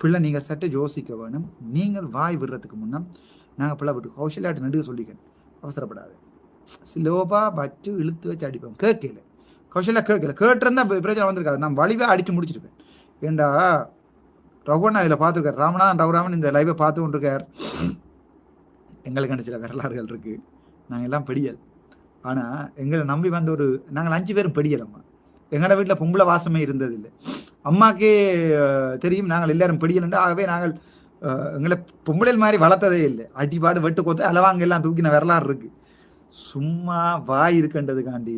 பிள்ளை நீங்கள் சட்டை யோசிக்க வேணும். நீங்கள் வாய் விடுறதுக்கு முன்னே நாங்கள் பிள்ளை விட்டு கௌசல்யாட்டு நடுக்க சொல்லிக்கிறேன். அவசரப்படாது. ஸ்லோபா வச்சு இழுத்து வச்சு அடிப்போம். கேட்கல கௌசல்யா, கேட்கல. கேட்டிருந்தா பிரச்சனை வந்திருக்காது. நான் வலிவாக அடித்து முடிச்சிருப்பேன். ஏண்டா ரகுவண்ணா இதில் பார்த்துருக்கார். ராமநாதன் ரகுராமன் இந்த லைவை பார்த்து கொண்டிருக்கார். எங்களுக்கு சில வரலாறுகள் இருக்குது. நாங்கள் எல்லாம் பெடியல். ஆனால் எங்களை நம்பி வந்த நாங்கள் 5 பேரும் பெடியல். அம்மா எங்களோட வீட்டில் பொம்பளை வாசமே இருந்ததில்லை. அம்மாக்கே தெரியும் நாங்கள் எல்லாரும் பெடியல்ண்டு. ஆகவே நாங்கள் எங்களை பொம்பளையில் மாதிரி வளர்த்ததே இல்லை. அடிபாடு வெட்டு கொத்து அளவாங்க எல்லாம் தூக்கின வரலாறு இருக்குது. சும்மா வாய் இருக்குன்றதுக்காண்டி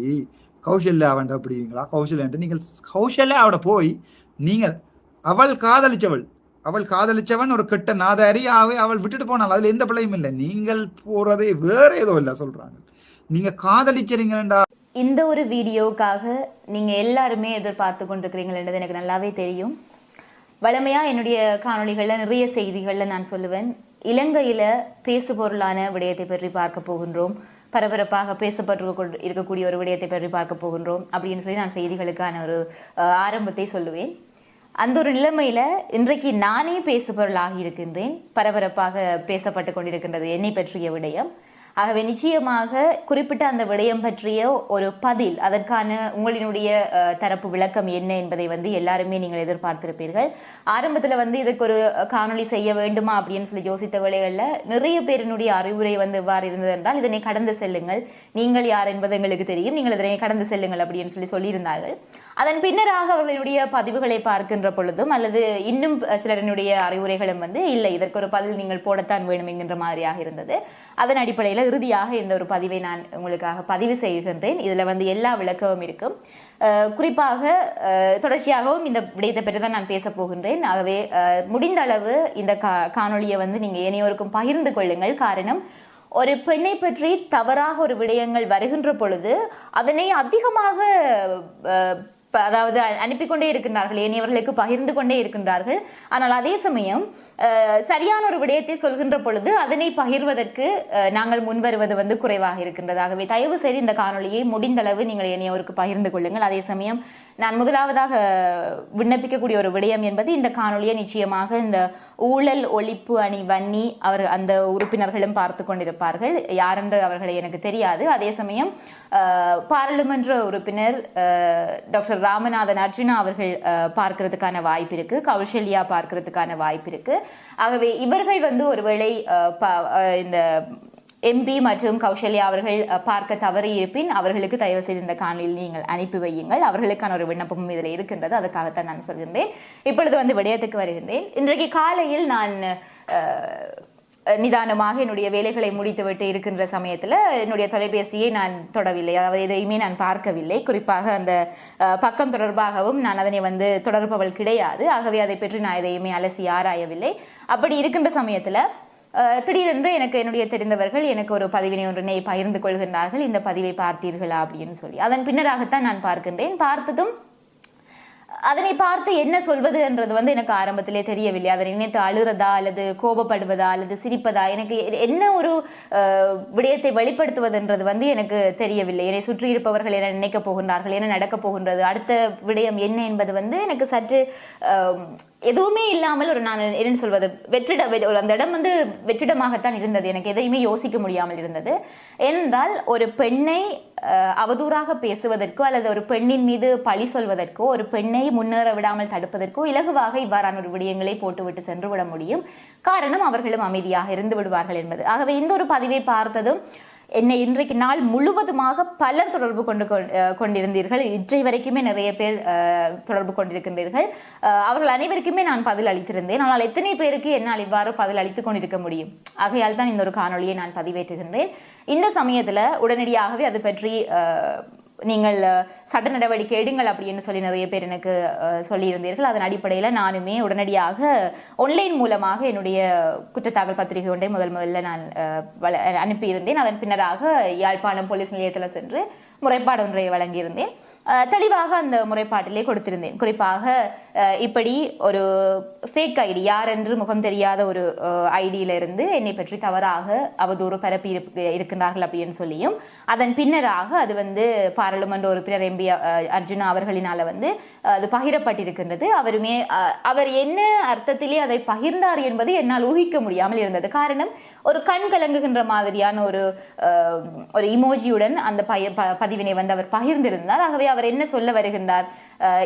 கௌசல்யா அவன்ட அப்படிங்களா? கௌசல்யான்ட்டு நீங்கள் கௌசல்யாவோட போய் நீங்கள் அவள் காதலிச்சவன் ஒரு கெட்ட நாதாரி. அவள் விட்டுட்டு போனால் அதில் எந்த பிள்ளையும் இல்லை. நீங்கள் போறதே வேற ஏதோ இல்லை சொல்றாங்க. நீங்க காதலிச்சறீங்களா? இந்த ஒரு வீடியோவுக்காக நீங்க எல்லாருமே எதிர்பார்த்து கொண்டிருக்கிறீங்கன்றது எனக்கு நல்லாவே தெரியும். வழமையா என்னுடைய காணொளிகள்ல நிறைய செய்திகள்ல நான் சொல்லுவேன், இலங்கையில பேசு பொருளான விடயத்தை பற்றி பார்க்க போகின்றோம், பரபரப்பாக பேசப்பட்டு இருக்கக்கூடிய ஒரு விடயத்தை பற்றி பார்க்க போகின்றோம் அப்படின்னு சொல்லி நான் செய்திகளுக்கான ஒரு ஆரம்பத்தை சொல்லுவேன். அந்த ஒரு நிலைமையில இன்றைக்கு நானே பேசுபொருளாகி இருக்கின்றேன். பரபரப்பாக பேசப்பட்டு கொண்டிருக்கின்றது என்னை பற்றிய விடயம். ஆகவே நிச்சயமாக குறிப்பிட்ட அந்த விடயம் பற்றிய ஒரு பதில், அதற்கான உங்களினுடைய தரப்பு விளக்கம் என்ன என்பதை எல்லாருமே நீங்கள் எதிர்பார்த்திருப்பீர்கள். ஆரம்பத்தில் இதற்கு ஒரு காணொளி செய்ய வேண்டுமா அப்படின்னு சொல்லி யோசித்த வேளைகளில் நிறைய பேரினுடைய அறிவுரை எவ்வாறு இருந்தது என்றால், இதனை கடந்து செல்லுங்கள், நீங்கள் யார் என்பது எங்களுக்கு தெரியும், நீங்கள் இதனை கடந்து செல்லுங்கள் அப்படின்னு சொல்லியிருந்தார்கள். அதன் பின்னராக அவர்களுடைய பதிவுகளை பார்க்கின்ற பொழுதும் அல்லது இன்னும் சிலரினுடைய அறிவுரைகளும் இல்லை, இதற்கு ஒரு பதில் நீங்கள் போடத்தான் வேணும் என்கின்ற மாதிரியாக இருந்தது. அதன் அடிப்படையில் இறுதியாக இந்த ஒரு பதிவை நான் உங்களுக்காக பதிவு செய்கின்றேன். இதில் எல்லா விளக்கமும் இருக்கும். குறிப்பாக தொடர்ச்சியாகவும் இந்த விடயத்தை பற்றி தான் நான் பேச போகின்றேன். ஆகவே முடிந்த அளவு இந்த காணொலியை நீங்கள் ஏனையோருக்கும் பகிர்ந்து கொள்ளுங்கள். காரணம், ஒரு பெண்ணை பற்றி தவறாக ஒரு விடயங்கள் வருகின்ற பொழுது அதனை அதிகமாக அதாவது அனுப்பி கொண்டே இருக்கின்றார்கள், ஏனையவர்களுக்கு பகிர்ந்து கொண்டே இருக்கின்றார்கள். ஆனால் அதே சமயம் சரியான ஒரு விடயத்தை சொல்கின்ற பொழுது அதனை பகிர்வதற்கு நாங்கள் முன்வருவது குறைவாக இருக்கின்றது. ஆகவே தயவு செய்து இந்த காணொலியை முடிந்தளவு நீங்கள் ஏனையவருக்கு பகிர்ந்து கொள்ளுங்கள். அதே சமயம் நான் முதலாவதாக விண்ணப்பிக்கக்கூடிய ஒரு விடயம் என்பது, இந்த காணொலியை நிச்சயமாக இந்த ஊழல் ஒழிப்பு அணி வன்னி அந்த உறுப்பினர்களும் பார்த்து கொண்டிருப்பார்கள். யாரென்று அவர்களை எனக்கு தெரியாது. அதே சமயம் பாராளுமன்ற உறுப்பினர் டாக்டர் ராமநாதன் அர்ஜுனா அவர்கள் பார்க்கிறதுக்கான வாய்ப்பு இருக்கு, கௌசல்யா பார்க்கிறதுக்கான வாய்ப்பு இருக்கு. ஆகவே இவர்கள் ஒருவேளை இந்த எம்பி மற்றும் கௌசல்யா அவர்கள் பார்க்க தவறி இருப்பின் அவர்களுக்கு தயவு செய்து இந்த காணொலியில் நீங்கள் அனுப்பி வையுங்கள். அவர்களுக்கான ஒரு விண்ணப்பமும் இதில் இருக்கின்றது. அதுக்காகத்தான் நான் சொல்கின்றேன். இப்பொழுது விடயத்துக்கு வருகின்றேன். இன்றைக்கு காலையில் நான் நிதானமாக என்னுடைய வேலைகளை முடித்துவிட்டு இருக்கின்ற சமயத்தில் என்னுடைய தொலைபேசியை நான் தொடவில்லை, அதாவது எதையுமே நான் பார்க்கவில்லை. குறிப்பாக அந்த பக்கம் தொடர்பாகவும் நான் அதனை தொடர்பவள் கிடையாது. ஆகவே அதை பற்றி நான் எதையுமே அலசி ஆராயவில்லை. அப்படி இருக்கின்ற சமயத்தில் திடீரென்று என்னுடைய தெரிந்தவர்கள் எனக்கு ஒரு பதிவினை ஒன்றினை பகிர்ந்து கொள்கின்றார்கள். இந்த பதிவை பார்த்தீர்களா அப்படின்னு சொல்லி. அதன் பின்னராகத்தான் நான் பார்க்கின்றேன். பார்த்ததும் அதனை பார்த்து என்ன சொல்வது என்றது எனக்கு ஆரம்பத்திலே தெரியவில்லை. அதனை நினைத்து அழுறதா அல்லது கோபப்படுவதா அல்லது சிரிப்பதா, எனக்கு என்ன ஒரு விடயத்தை வெளிப்படுத்துவது என்றது எனக்கு தெரியவில்லை. என்னை சுற்றி இருப்பவர்கள் என்ன நினைக்க போகின்றார்கள், என்ன நடக்கப் போகின்றது, அடுத்த விடயம் என்ன என்பது எனக்கு சற்று எதுவுமே இல்லாமல் நான் என்ன சொல்வது அந்த இடம் வெற்றிடமாகத்தான் இருந்தது. எனக்கு எதையுமே யோசிக்க முடியாமல் இருந்தது. ஏனென்றால் ஒரு பெண்ணை அவதூறாக பேசுவதற்கோ அல்லது ஒரு பெண்ணின் மீது பழி சொல்வதற்கோ, ஒரு பெண்ணை முன்னேற விடாமல் தடுப்பதற்கோ இலகுவாக இவ்வாறான ஒரு விடயங்களை போட்டுவிட்டு சென்று விட முடியும். காரணம், அவர்களும் அமைதியாக இருந்து விடுவார்கள் என்பது. ஆகவே இந்த ஒரு பதிவை பார்த்ததும் என்னை இன்றைக்கு நாள் முழுவதுமாக பலர் தொடர்பு கொண்டிருந்தீர்கள். இன்றை வரைக்குமே நிறைய பேர் தொடர்பு கொண்டிருக்கின்றீர்கள். அவர்கள் அனைவருக்குமே நான் பதில் அளித்திருந்தேன். ஆனால் எத்தனை பேருக்கு என்னால் இவ்வாறு பதில் அளித்துக் கொண்டிருக்க முடியும்? ஆகையால் தான் இந்த ஒரு காணொலியை நான் பதிவேற்றுகின்றேன். இந்த சமயத்தில் உடனடியாகவே அது பற்றி நீங்கள் சட்ட நடவடிக்கை எடுங்கள் அப்படின்னு சொல்லி நிறைய பேர் எனக்கு சொல்லியிருந்தீர்கள். அதன் அடிப்படையில் நானுமே உடனடியாக ஆன்லைன் மூலமாக என்னுடைய குற்றத்தாக்கல் பத்திரிகை ஒன்றை முதல்ல நான் அனுப்பியிருந்தேன். அதன் பின்னராக யாழ்ப்பாணம் போலீஸ் நிலையத்தில் சென்று முறைப்பாடு ஒன்றை வழங்கியிருந்தேன். தெளிவாக அந்த முறைப்பாட்டிலே கொடுத்திருந்தேன். குறிப்பாக இப்படி ஒரு ஃபேக் ஐடி, யார் என்று முகம் தெரியாத ஒரு ஐடியிலிருந்து என்னை பற்றி தவறாக அவதூறு பரப்பி இருக்கின்றார்கள் அப்படின்னு சொல்லியும், அதன் பின்னராக அது பாராளுமன்ற உறுப்பினர் எம்பி அர்ஜுனா அவர்களினால அது பகிரப்பட்டிருக்கின்றது. அவர் என்ன அர்த்தத்திலே அதை பகிர்ந்தார் என்பது என்னால் ஊகிக்க முடியாமல் இருந்தது. காரணம், ஒரு கண் கலங்குகின்ற மாதிரியான ஒரு இமோஜியுடன் அந்த பதிவினை அவர் பகிர்ந்திருந்தார். ஆகவே அவர் என்ன சொல்ல வருகின்றார்,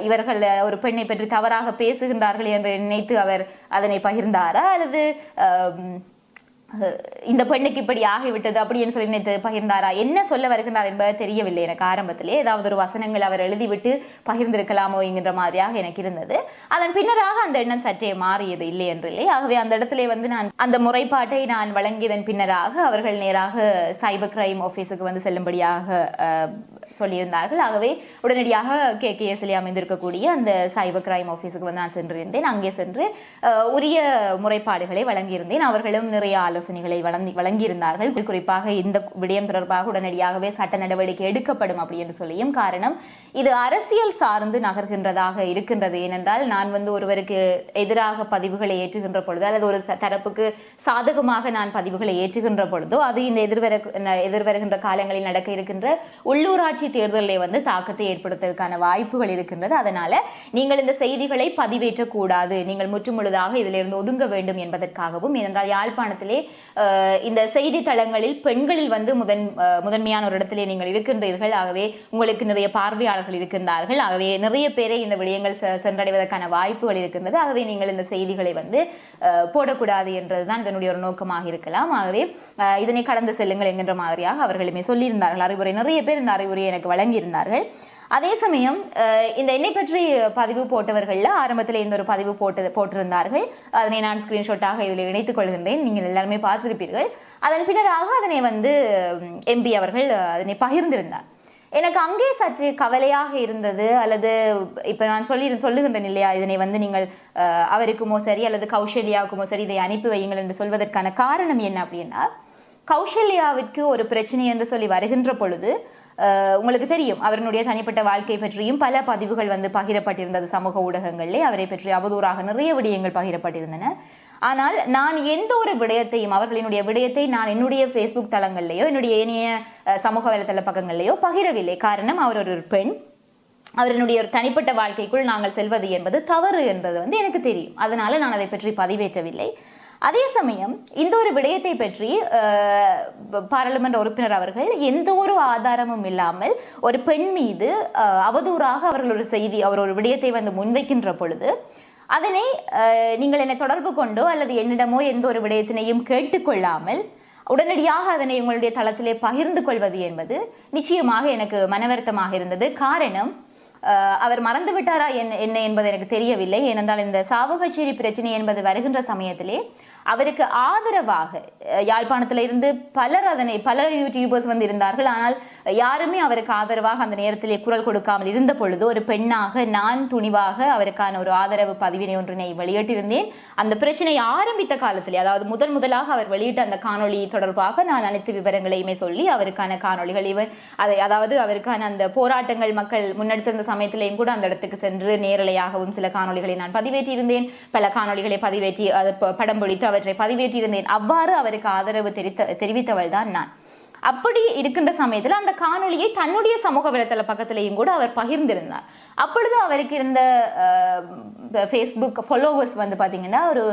இவர்கள் ஒரு பெண்ணை பற்றி தவறாக பேசுகின்றார்கள் என்று நினைத்து அவர் அதனை பகிர்ந்தாரா, அல்லது இந்த பெண்ணுக்கு இப்படி ஆகிவிட்டது அப்படின்னு சொல்லி நினைத்து பகிர்ந்தாரா, என்ன சொல்ல வருகின்றார் என்பது தெரியவில்லை எனக்கு ஆரம்பத்திலே. ஏதாவது ஒரு வசனங்கள் அவர் எழுதிவிட்டு பகிர்ந்திருக்கலாமோ என்கின்ற மாதிரியாக எனக்கு இருந்தது. அதன் பின்னராக அந்த எண்ணம் சற்றே மாறியது, இல்லை என்று இல்லை. ஆகவே அந்த இடத்திலே நான் அந்த முறைப்பாட்டை நான் வழங்கியதன் பின்னராக அவர்கள் நேராக சைபர் கிரைம் ஆஃபீஸுக்கு செல்லும்படியாக சொல்லியிருந்தார்கள். ஆகவே உடனடியாக KKSல அமைந்திருக்கக்கூடிய அந்த சைபர் கிரைம் ஆஃபீஸுக்கு நான் சென்றிருந்தேன். அங்கே சென்று உரிய முறைப்பாடுகளை வழங்கியிருந்தேன். அவர்களும் நிறைய ஆலோசனைகளை வழங்கியிருந்தார்கள். குறிப்பாக இந்த விடயம் தொடர்பாக உடனடியாகவே சட்ட நடவடிக்கை எடுக்கப்படும் அப்படி என்று சொல்லியும், காரணம் இது அரசியல் சார்ந்து நகர்கின்றதாக இருக்கின்றது. ஏனென்றால் நான் ஒருவருக்கு எதிராக பதிவுகளை ஏற்றுகின்ற பொழுது அல்லது ஒரு தரப்புக்கு சாதகமாக நான் பதிவுகளை ஏற்றுகின்ற பொழுதோ, அது இந்த எதிர்வருகின்ற காலங்களில் நடக்க இருக்கின்ற உள்ளூராட்சி உள்ளூராட்சி தேர்தலில் வந்து தாக்கத்தை ஏற்படுத்துவதற்கான வாய்ப்புகள் இருக்கின்றது. அதனால நீங்கள் இந்த செய்திகளை பதிவேற்றக்கூடாது, நீங்கள் முற்றுமுழுதாக இதிலிருந்து ஒதுங்க வேண்டும் என்பதற்காகவும். ஏனென்றால் யாழ்ப்பாணத்திலே இந்த செய்தி தளங்களில் பெண்களில் வந்து முதன்மையான ஒரு இடத்திலே நீங்கள் இருக்கின்றீர்கள். ஆகவே உங்களுக்கு நிறைய பார்வையாளர்கள் இருக்கின்றார்கள். ஆகவே நிறைய பேரை இந்த விடயங்கள் சென்றடைவதற்கான வாய்ப்புகள் இருக்கின்றது. ஆகவே நீங்கள் இந்த செய்திகளை வந்து போடக்கூடாது என்றதுதான் இதனுடைய ஒரு நோக்கமாக இருக்கலாம். ஆகவே இதனை கடந்து செல்லுங்கள் என்கின்ற மாதிரியாக அவர்களுமே சொல்லியிருந்தார்கள் அறிவுரை. நிறைய பேர் இந்த அறிவுரையை எனக்கு வழங்கியிருந்தார்கள். அதே சமயம் இந்த என்னை பற்றி பதிவு போட்டவர்கள்ல ஆரம்பத்தில் இந்த ஒரு பதிவு போட்டிருந்தார்கள். அதனை நான் ஸ்கிரீன்ஷாட்டாக இதில் இணைத்துக் கொள்கின்றேன். நீங்கள் எல்லாருமே பார்த்திருப்பீர்கள். அதன் பின்னராக அதனை வந்து எம்பி அவர்கள் அதனை பகிர்ந்திருந்தார். எனக்கு அங்கே சற்று கவலையாக இருந்தது. அல்லது இப்போ நான் சொல்லுகின்றேன் இல்லையா, இதனை வந்து நீங்கள் அவருக்குமோ சரி அல்லது கௌசல்யாவுக்குமோ சரி இதை அனுப்பி வையுங்கள் என்று சொல்வதற்கான காரணம் என்ன அப்படின்னா, கௌசல்யாவிற்கு ஒரு பிரச்சனை என்று சொல்லி வருகின்ற பொழுது உங்களுக்கு தெரியும் அவருடைய தனிப்பட்ட வாழ்க்கை பற்றியும் பல பதிவுகள் வந்து பகிரப்பட்டிருந்தது சமூக ஊடகங்களிலே. அவரை பற்றி அவதூறாக நிறைய விடயங்கள் பகிரப்பட்டிருந்தன. ஆனால் நான் எந்த ஒரு விடயத்தையும் அவர்களினுடைய விடயத்தை நான் என்னுடைய ஃபேஸ்புக் தளங்கள்லையோ என்னுடைய ஏனைய சமூக வலைத்தள பக்கங்கள்லையோ பகிரவில்லை. காரணம், அவர் ஒரு பெண். அவருடைய ஒரு தனிப்பட்ட வாழ்க்கைக்குள் நாங்கள் செல்வது என்பது தவறு என்பது வந்து எனக்கு தெரியும். அதனால நான் அதை பற்றி பதிவேற்றவில்லை. அதே சமயம் இந்த ஒரு விடயத்தை பற்றி பாராளுமன்ற உறுப்பினர் அவர்கள் எந்த ஒரு ஆதாரமும் இல்லாமல் ஒரு பெண் மீது அவதூறாக அவர் ஒரு விடயத்தை வந்து முன்வைக்கின்ற பொழுது அதனை நீங்கள் என்னை தொடர்பு கொண்டோ அல்லது என்னிடமோ எந்த ஒரு விடயத்தினையும் கேட்டுக்கொள்ளாமல் உடனடியாக அதனை உங்களுடைய தளத்திலே பகிர்ந்து கொள்வது என்பது நிச்சயமாக எனக்கு மனவருத்தமாக இருந்தது. காரணம், அவர் மறந்து விட்டாரா என்ன என்பது எனக்கு தெரியவில்லை. ஏனென்றால் இந்த சாவகச்சேரி பிரச்சனை என்பது வருகின்ற சமயத்திலே அவருக்கு ஆதரவாக யாழ்ப்பாணத்தில் இருந்து பல யூடியூபர்ஸ் வந்து இருந்தார்கள். ஆனால் யாருமே அவருக்கு ஆதரவாக அந்த நேரத்திலே குரல் கொடுக்காமல் இருந்த பொழுது ஒரு பெண்ணாக நான் துணிவாக அவருக்கான ஒரு ஆதரவு பதிவினை ஒன்றினை வெளியிட்டிருந்தேன். அந்த பிரச்சனை ஆரம்பித்த காலத்திலே, அதாவது முதலாக அவர் வெளியிட்ட அந்த காணொளி தொடர்பாக நான் அனைத்து விவரங்களையுமே சொல்லி அவருக்கான காணொளிகள் அதாவது அவருக்கான அந்த போராட்டங்கள் மக்கள் முன்னெடுத்திருந்த சமயத்திலேயும் கூட அந்த இடத்துக்கு சென்று நேரலையாகவும் சில காணொளிகளை நான் பதிவேற்றியிருந்தேன். பல காணொளிகளை பதிவேற்றி படம் பிடித்து அவற்றை பதிவேற்றியிருந்தேன். அவ்வாறு அவருக்கு ஆதரவு தெரிவித்தவள் தான் நான். அப்படி இருக்கின்ற சமயத்தில் அந்த காணொளியை தன்னுடைய சமூக வலைத்தள பக்கத்திலையும் கூட அவர் பகிர்ந்திருந்தார். அப்பொழுது அவருக்கு இருந்த ஃபேஸ்புக் ஃபாலோவர்ஸ் வந்து பார்த்தீங்கன்னா ஒரு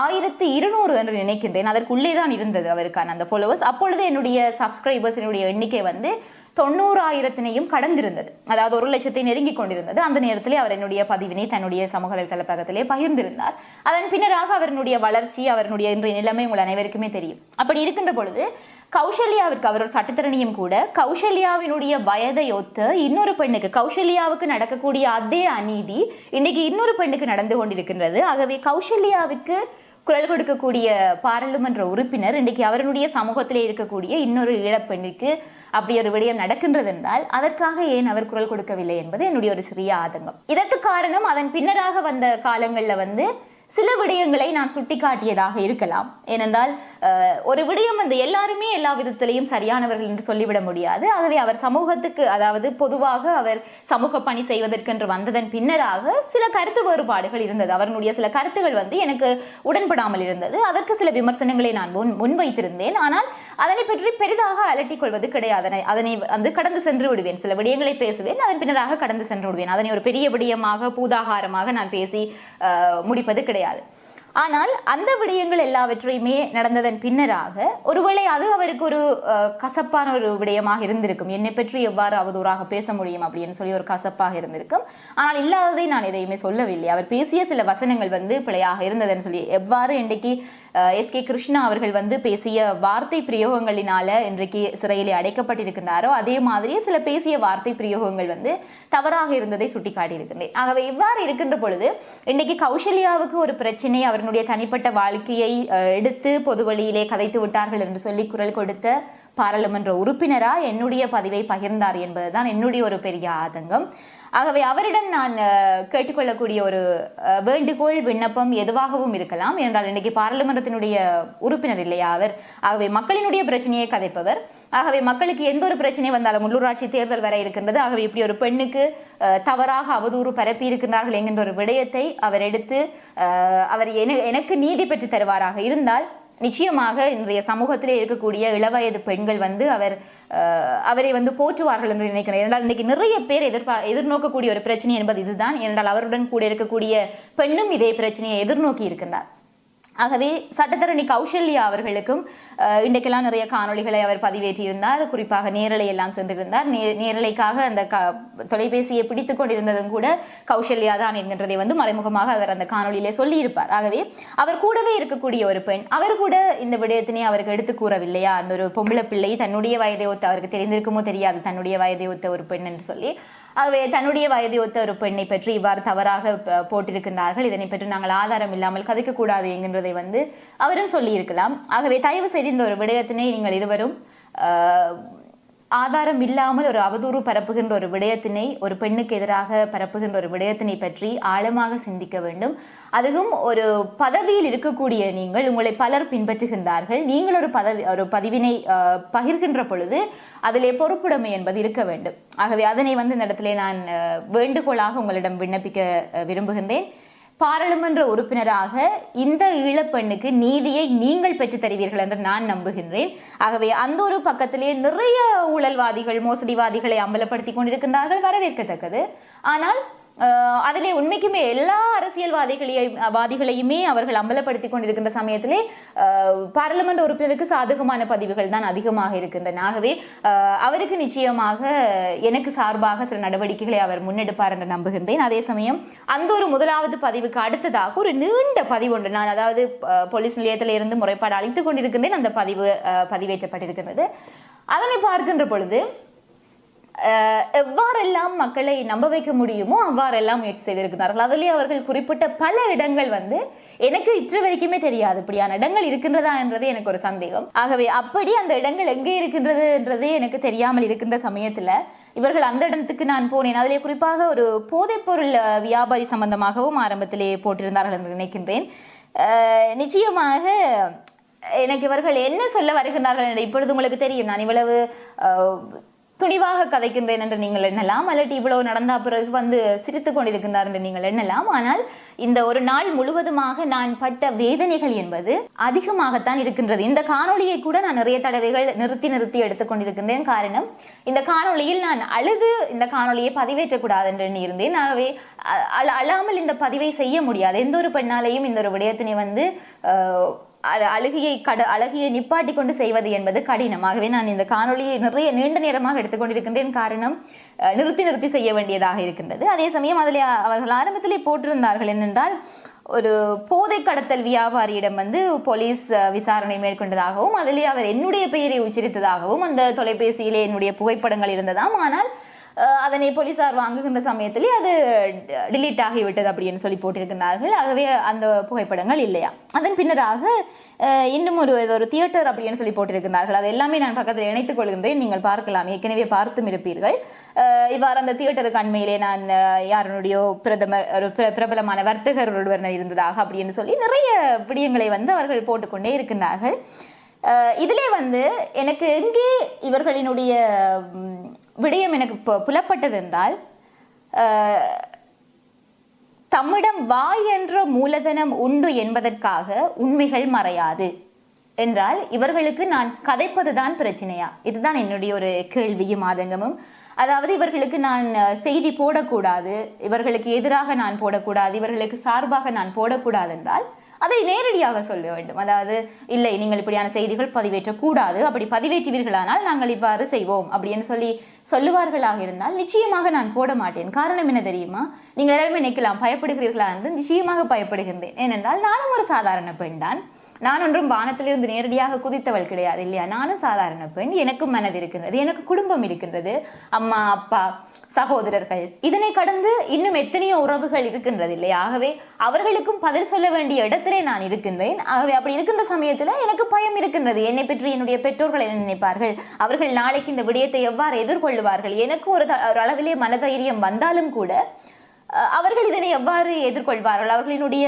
1200 என்று நினைக்கின்றேன். அதற்குள்ளே தான் இருந்தது அவருக்கான அந்த ஃபாலோவர்ஸ். அப்பொழுது என்னுடைய சப்ஸ்கிரைபர்ஸ் என்னுடைய எண்ணிக்கை வந்து 90,000 கடந்திருந்தது. அதாவது 1,00,000 நெருங்கி கொண்டிருந்தது. அந்த நேரத்திலே அவர் என்னுடைய பதிவினை தன்னுடைய சமூக வலைத்தள பக்கத்திலே பகிர்ந்திருந்தார். அதன் பின்னராக அவருடைய வளர்ச்சி, அவருடைய இன்றைய நிலைமை உங்கள் அனைவருக்குமே தெரியும். அப்படி இருக்கின்ற பொழுது கௌசல்யாவிற்கு அவர் ஒரு சட்டத்திறனியும் கூட கௌசல்யாவினுடைய வயதை ஒத்த இன்னொரு பெண்ணுக்கு, கௌசல்யாவுக்கு நடக்கக்கூடிய அதே அநீதி இன்னைக்கு இன்னொரு பெண்ணுக்கு நடந்து கொண்டிருக்கின்றது. ஆகவே கௌசல்யாவிற்கு குரல் கொடுக்கக்கூடிய பாராளுமன்ற உறுப்பினர் இன்றைக்கு அவருடைய சமூகத்திலே இருக்கக்கூடிய இன்னொரு ஈழப்பெண்ணுக்கு அப்படி ஒரு விடயம் நடக்கின்றது என்றால் அதற்காக ஏன் அவர் குரல் கொடுக்கவில்லை என்பது என்னுடைய ஒரு சிறிய ஆதங்கம். இதற்கு காரணம், அதன் பின்னராக வந்த காலங்களில் வந்து சில விடயங்களை நான் சுட்டிக்காட்டியதாக இருக்கலாம். ஏனென்றால் ஒரு விடயம் வந்து எல்லாருமே எல்லா விதத்திலையும் சரியானவர்கள் என்று சொல்லிவிட முடியாது. ஆகவே அவர் சமூகத்துக்கு, அதாவது பொதுவாக அவர் சமூக பணி செய்வதற்கென்று வந்ததன் பின்னராக சில கருத்து வேறுபாடுகள் இருந்தது. அவர்களுடைய சில கருத்துகள் வந்து எனக்கு உடன்படாமல் இருந்தது. அதற்கு சில விமர்சனங்களை நான் முன்வைத்திருந்தேன். ஆனால் அதனை பற்றி பெரிதாக அலட்டிக் கொள்வது கிடையாது. அதனை வந்து கடந்து சென்று விடுவேன். சில விடயங்களை பேசுவேன், அதன் பின்னராக கடந்து சென்று விடுவேன். அதனை ஒரு பெரிய விடயமாக பூதாகாரமாக நான் பேசி முடிப்பது கிடையாது. ஆனால் அந்த விடயங்கள் எல்லாவற்றையுமே நடந்ததன் பின்னராக ஒருவேளை அது அவருக்கு ஒரு கசப்பான ஒரு விடயமாக இருந்திருக்கும். என்னை பற்றி எவ்வாறு அவதூறாக பேச முடியும் அப்படின்னு சொல்லி ஒரு கசப்பாக இருந்திருக்கும். ஆனால் இல்லாததை நான் எதையுமே சொல்லவில்லை. அவர் பேசிய சில வசனங்கள் வந்து பிழையாக இருந்ததுன்னு சொல்லி, எவ்வாறு இன்றைக்கு எஸ்கே கிருஷ்ணா அவர்கள் வந்து பேசிய வார்த்தை பிரயோகங்களினால இன்றைக்கு சிறையிலே அடைக்கப்பட்டிருக்கின்றாரோ அதே மாதிரி சில பேசிய வார்த்தை பிரயோகங்கள் வந்து தவறாக இருந்ததை சுட்டிக்காட்டியிருக்கின்றேன். ஆகவே இவ்வாறு இருக்கின்ற பொழுது இன்றைக்கு கௌசல்யாவுக்கு ஒரு பிரச்சனை, அவர்களுடைய தனிப்பட்ட வாழ்க்கையை எடுத்து பொது வழியிலே கதைத்து விட்டார்கள் என்று சொல்லி குரல் கொடுத்த பாராளுமன்ற உறுப்பினரா என்னுடைய பதிவை பகிர்ந்தார் என்பதுதான் என்னுடைய ஒரு பெரிய ஆதங்கம். ஆகவே அவரிடம் நான் கேட்டுக்கொள்ளக்கூடிய ஒரு வேண்டுகோள், விண்ணப்பம் எதுவாகவும் இருக்கலாம். என்றால் இன்றைக்கு பாராளுமன்றத்தினுடைய உறுப்பினர் இல்லையா அவர். ஆகவே மக்களினுடைய பிரச்சனையை கதைப்பவர். ஆகவே மக்களுக்கு எந்த ஒரு பிரச்சனை வந்தாலும், உள்ளூராட்சி தேர்தல் வர இருக்கின்றது, ஆகவே இப்படி ஒரு பெண்ணுக்கு தவறாக அவதூறு பரப்பி இருக்கின்றார்கள் என்கின்ற ஒரு விடயத்தை அவர் எடுத்து அவர் எனக்கு நீதி பெற்று தருவாராக இருந்தால் நிச்சயமாக இன்றைய சமூகத்திலே இருக்கக்கூடிய இளவயது பெண்கள் வந்து அவரை வந்து போற்றுவார்கள் என்று நினைக்கிறேன். ஏனென்றால் இன்னைக்கு நிறைய பேர் எதிர்நோக்கக்கூடிய ஒரு பிரச்சனை என்பது இதுதான். ஏனென்றால் அவருடன் கூட இருக்கக்கூடிய பெண்ணும் இதே பிரச்சனையை எதிர்நோக்கி இருக்கின்றார். ஆகவே சட்டத்தரணி கௌசல்யா அவர்களுக்கும் இன்றைக்கெல்லாம் நிறைய காணொளிகளை அவர் பதிவேற்றியிருந்தார். குறிப்பாக நேரலை எல்லாம் சென்றிருந்தார். நேரலைக்காக அந்த தொலைபேசியை பிடித்துக் கொண்டிருந்ததும் கூட கௌசல்யா தான் என்கின்றதை வந்து மறைமுகமாக அவர் அந்த காணொலியிலே சொல்லியிருப்பார். ஆகவே அவர் கூடவே இருக்கக்கூடிய ஒரு பெண், அவர் கூட இந்த விடயத்தினை அவருக்கு எடுத்து கூறவில்லையா? அந்த ஒரு பொம்பளை பிள்ளை தன்னுடைய வயதை ஒத்த, அவருக்கு தெரிந்திருக்குமோ தெரியாது, தன்னுடைய வயதை ஒத்த ஒரு பெண் என்று சொல்லி, ஆகவே தன்னுடைய வயதை ஒத்த ஒரு பெண்ணை பற்றி இவ்வாறு தவறாக போட்டிருக்கின்றார்கள், இதனை பற்றி நாங்கள் ஆதாரம் இல்லாமல் கதைக்கக்கூடாது என்கின்றதை வந்து அவரும் சொல்லி இருக்கலாம். ஆகவே தயவு செய்து இந்த ஒரு விடயத்தினை நீங்கள் இருவரும் ஆதாரம் இல்லாமல் ஒரு அவதூறு பரப்புகின்ற ஒரு விடயத்தினை, ஒரு பெண்ணுக்கு எதிராக பரப்புகின்ற ஒரு விடயத்தினை பற்றி ஆழமாக சிந்திக்க வேண்டும். அதுவும் ஒரு பதவியில் இருக்கக்கூடிய நீங்கள், உங்களை பலர் பின்பற்றுகின்றார்கள், நீங்கள் ஒரு பதிவினை பகிர்கின்ற பொழுது அதிலே பொறுப்புடைமை என்பது இருக்க வேண்டும். ஆகவே அதனை வந்து இந்த இடத்திலே நான் வேண்டுகோளாக உங்களிடம் விண்ணப்பிக்க விரும்புகின்றேன். பாராளுமன்ற உறுப்பினராக இந்த ஈழப்பெண்ணுக்கு நீதியை நீங்கள் பெற்றுத் தருவீர்கள் என்று நான் நம்புகின்றேன். ஆகவே அந்த ஒரு பக்கத்திலே நிறைய ஊழல்வாதிகள், மோசடிவாதிகளை அம்பலப்படுத்தி கொண்டிருக்கின்றார்கள், வரவேற்கத்தக்கது. ஆனால் அதிலே உண்மைக்குமே எல்லா அரசியல்வாதிகளையுமே அவர்கள் அம்பலப்படுத்தி கொண்டிருக்கின்ற சமயத்திலே பாராளுமன்ற உறுப்பினருக்கு சாதகமான பதிவுகள் தான் அதிகமாக இருக்கின்றன. ஆகவே அவருக்கு நிச்சயமாக எனக்கு சார்பாக சில நடவடிக்கைகளை அவர் முன்னெடுப்பார் என்று நம்புகின்றேன். அதே சமயம் அந்த ஒரு முதலாவது பதிவுக்கு அடுத்ததாக ஒரு நீண்ட பதிவு ஒன்று, நான் அதாவது போலீஸ் நிலையத்தில் இருந்து முறைப்பாடு அளித்துக் கொண்டிருக்கின்றேன், அந்த பதிவேற்றப்பட்டிருக்கிறது. அதனை பார்க்கின்ற பொழுது எவ்வாறெல்லாம் மக்களை நம்ப வைக்க முடியுமோ அவ்வாறெல்லாம் முயற்சி செய்திருக்கிறார்கள். அதிலே அவர்கள் குறிப்பிட்ட பல இடங்கள் வந்து எனக்கு இன்று வரைக்குமே தெரியாது, இப்படியான இடங்கள் இருக்கின்றதா என்றது எனக்கு ஒரு சந்தேகம். ஆகவே அப்படி அந்த இடங்கள் எங்கே இருக்கின்றது என்றதே எனக்கு தெரியாமல் இருக்கின்ற சமயத்துல இவர்கள் அந்த இடத்துக்கு நான் போனேன். அதிலே குறிப்பாக ஒரு போதைப்பொருள் வியாபாரி சம்பந்தமாகவும் ஆரம்பத்திலே போட்டிருந்தார்கள் என்று நினைக்கின்றேன். நிச்சயமாக எனக்கு இவர்கள் என்ன சொல்ல வருகின்றார்கள் என்று இப்பொழுது உங்களுக்கு தெரியும். நான் இவ்வளவு துணிவாக கதைக்கின்றேன் என்று நீங்கள் எண்ணலாம், அல்லது இவ்வளவு நடந்த பிறகு வந்து சிரித்து கொண்டிருக்கின்றார் என்று நீங்கள் எண்ணலாம். ஆனால் இந்த ஒரு நாள் முழுவதுமாக நான் பட்ட வேதனைகள் என்பது அதிகமாகத்தான் இருக்கின்றது. இந்த காணொலியை கூட நான் நிறைய தடவைகள் நிறுத்தி எடுத்துக்கொண்டிருக்கின்றேன். காரணம், இந்த காணொலியில் நான் அழுது இந்த காணொலியை பதிவேற்றக்கூடாது என்று எண்ணியிருந்தேன். ஆகவே அழாமல் இந்த பதிவை செய்ய முடியாது. எந்த ஒரு பெண்ணாலையும் இந்த ஒரு விடயத்தினை வந்து அழகியை நிப்பாட்டி கொண்டு செய்வது என்பது கடினமாகவே நான் இந்த காணொலியை நிறைய நீண்ட நேரமாக எடுத்துக்கொண்டிருக்கின்றேன். காரணம், நிறுத்தி செய்ய வேண்டியதாக இருக்கின்றது. அதே சமயம் அதில் அவர்கள் ஆரம்பத்திலே போட்டிருந்தார்கள் என்னென்றால், ஒரு போதை கடத்தல் வியாபாரியிடம் வந்து போலீஸ் விசாரணை மேற்கொண்டதாகவும் அதிலே அவர் என்னுடைய பெயரை உச்சரித்ததாகவும் அந்த தொலைபேசியிலே என்னுடைய புகைப்படங்கள் இருந்ததாம். ஆனால் அதனை போலீசார் வாங்குகின்ற சமயத்திலே அது டிலீட் ஆகிவிட்டது அப்படின்னு சொல்லி போட்டிருக்கிறார்கள். ஆகவே அந்த புகைப்படங்கள் இல்லையா. அதன் பின்னராக இன்னும் ஒரு தியேட்டர் அப்படின்னு சொல்லி போட்டிருக்கிறார்கள். அது எல்லாமே நான் பக்கத்தில் இணைத்துக் கொள்கின்றேன், நீங்கள் பார்க்கலாம், ஏற்கனவே பார்த்தும் இருப்பீர்கள். இவ்வாறு அந்த தியேட்டருக்கு அண்மையிலே நான் யாருடைய ஒரு பிரபலமான வர்த்தகர் ஒருவர் இருந்ததாக அப்படின்னு சொல்லி நிறைய விடயங்களை வந்து அவர்கள் போட்டுக்கொண்டே இருக்கின்றார்கள். இதிலே வந்து எனக்கு எங்கே இவர்களினுடைய விடயம் எனக்கு புலப்பட்டது என்றால், தம்மிடம் வாய் என்ற மூலதனம் உண்டு என்பதற்காக உண்மைகள் மறையாது என்றால் இவர்களுக்கு நான் கதைப்பதுதான் பிரச்சனையா? இதுதான் என்னுடைய ஒரு கேள்வியும் ஆதங்கமும். அதாவது இவர்களுக்கு நான் செய்தி போடக்கூடாது, இவர்களுக்கு எதிராக நான் போடக்கூடாது, இவர்களுக்கு சார்பாக நான் போடக்கூடாது என்றால் அதை நேரடியாக சொல்ல வேண்டும். அதாவது இல்லை, நீங்கள் இப்படியான செய்திகள் பதிவேற்றக்கூடாது, அப்படி பதிவேற்றுவீர்களானால் நாங்கள் இவ்வாறு செய்வோம் அப்படின்னு சொல்லுவார்களாக இருந்தால் நிச்சயமாக நான் போட மாட்டேன். காரணம் என்ன தெரியுமா? நீங்கள் எல்லாருமே நினைக்கலாம் பயப்படுகிறீர்களா என்று. நிச்சயமாக பயப்படுகின்றேன். ஏனென்றால் நானும் ஒரு சாதாரண பெண் தான். நான் ஒன்றும் வானத்திலிருந்து நேரடியாக குதித்தவள் கிடையாது இல்லையா. நானும் சாதாரண பெண், எனக்கும் மனது இருக்கின்றது, எனக்கு குடும்பம் இருக்கின்றது, அம்மா அப்பா சகோதரர்கள், இதனை கடந்து இன்னும் எத்தனையோ உறவுகள் இருக்கின்றது இல்லையா. ஆகவே அவர்களுக்கும் பதில் சொல்ல வேண்டிய இடத்திலே நான் இருக்கின்றேன். ஆகவே அப்படி இருக்கின்ற சமயத்துல எனக்கு பயம் இருக்கின்றது. என்னை பற்றி என்னுடைய பெற்றோர்கள் என்ன நினைப்பார்கள், அவர்கள் நாளைக்கு இந்த விடயத்தை எவ்வாறு எதிர்கொள்வார்கள். எனக்கு ஒரு அளவிலே மனதைரியம் வந்தாலும் கூட அவர்கள் இதனை எவ்வாறு எதிர்கொள்வார்கள்? அவர்களினுடைய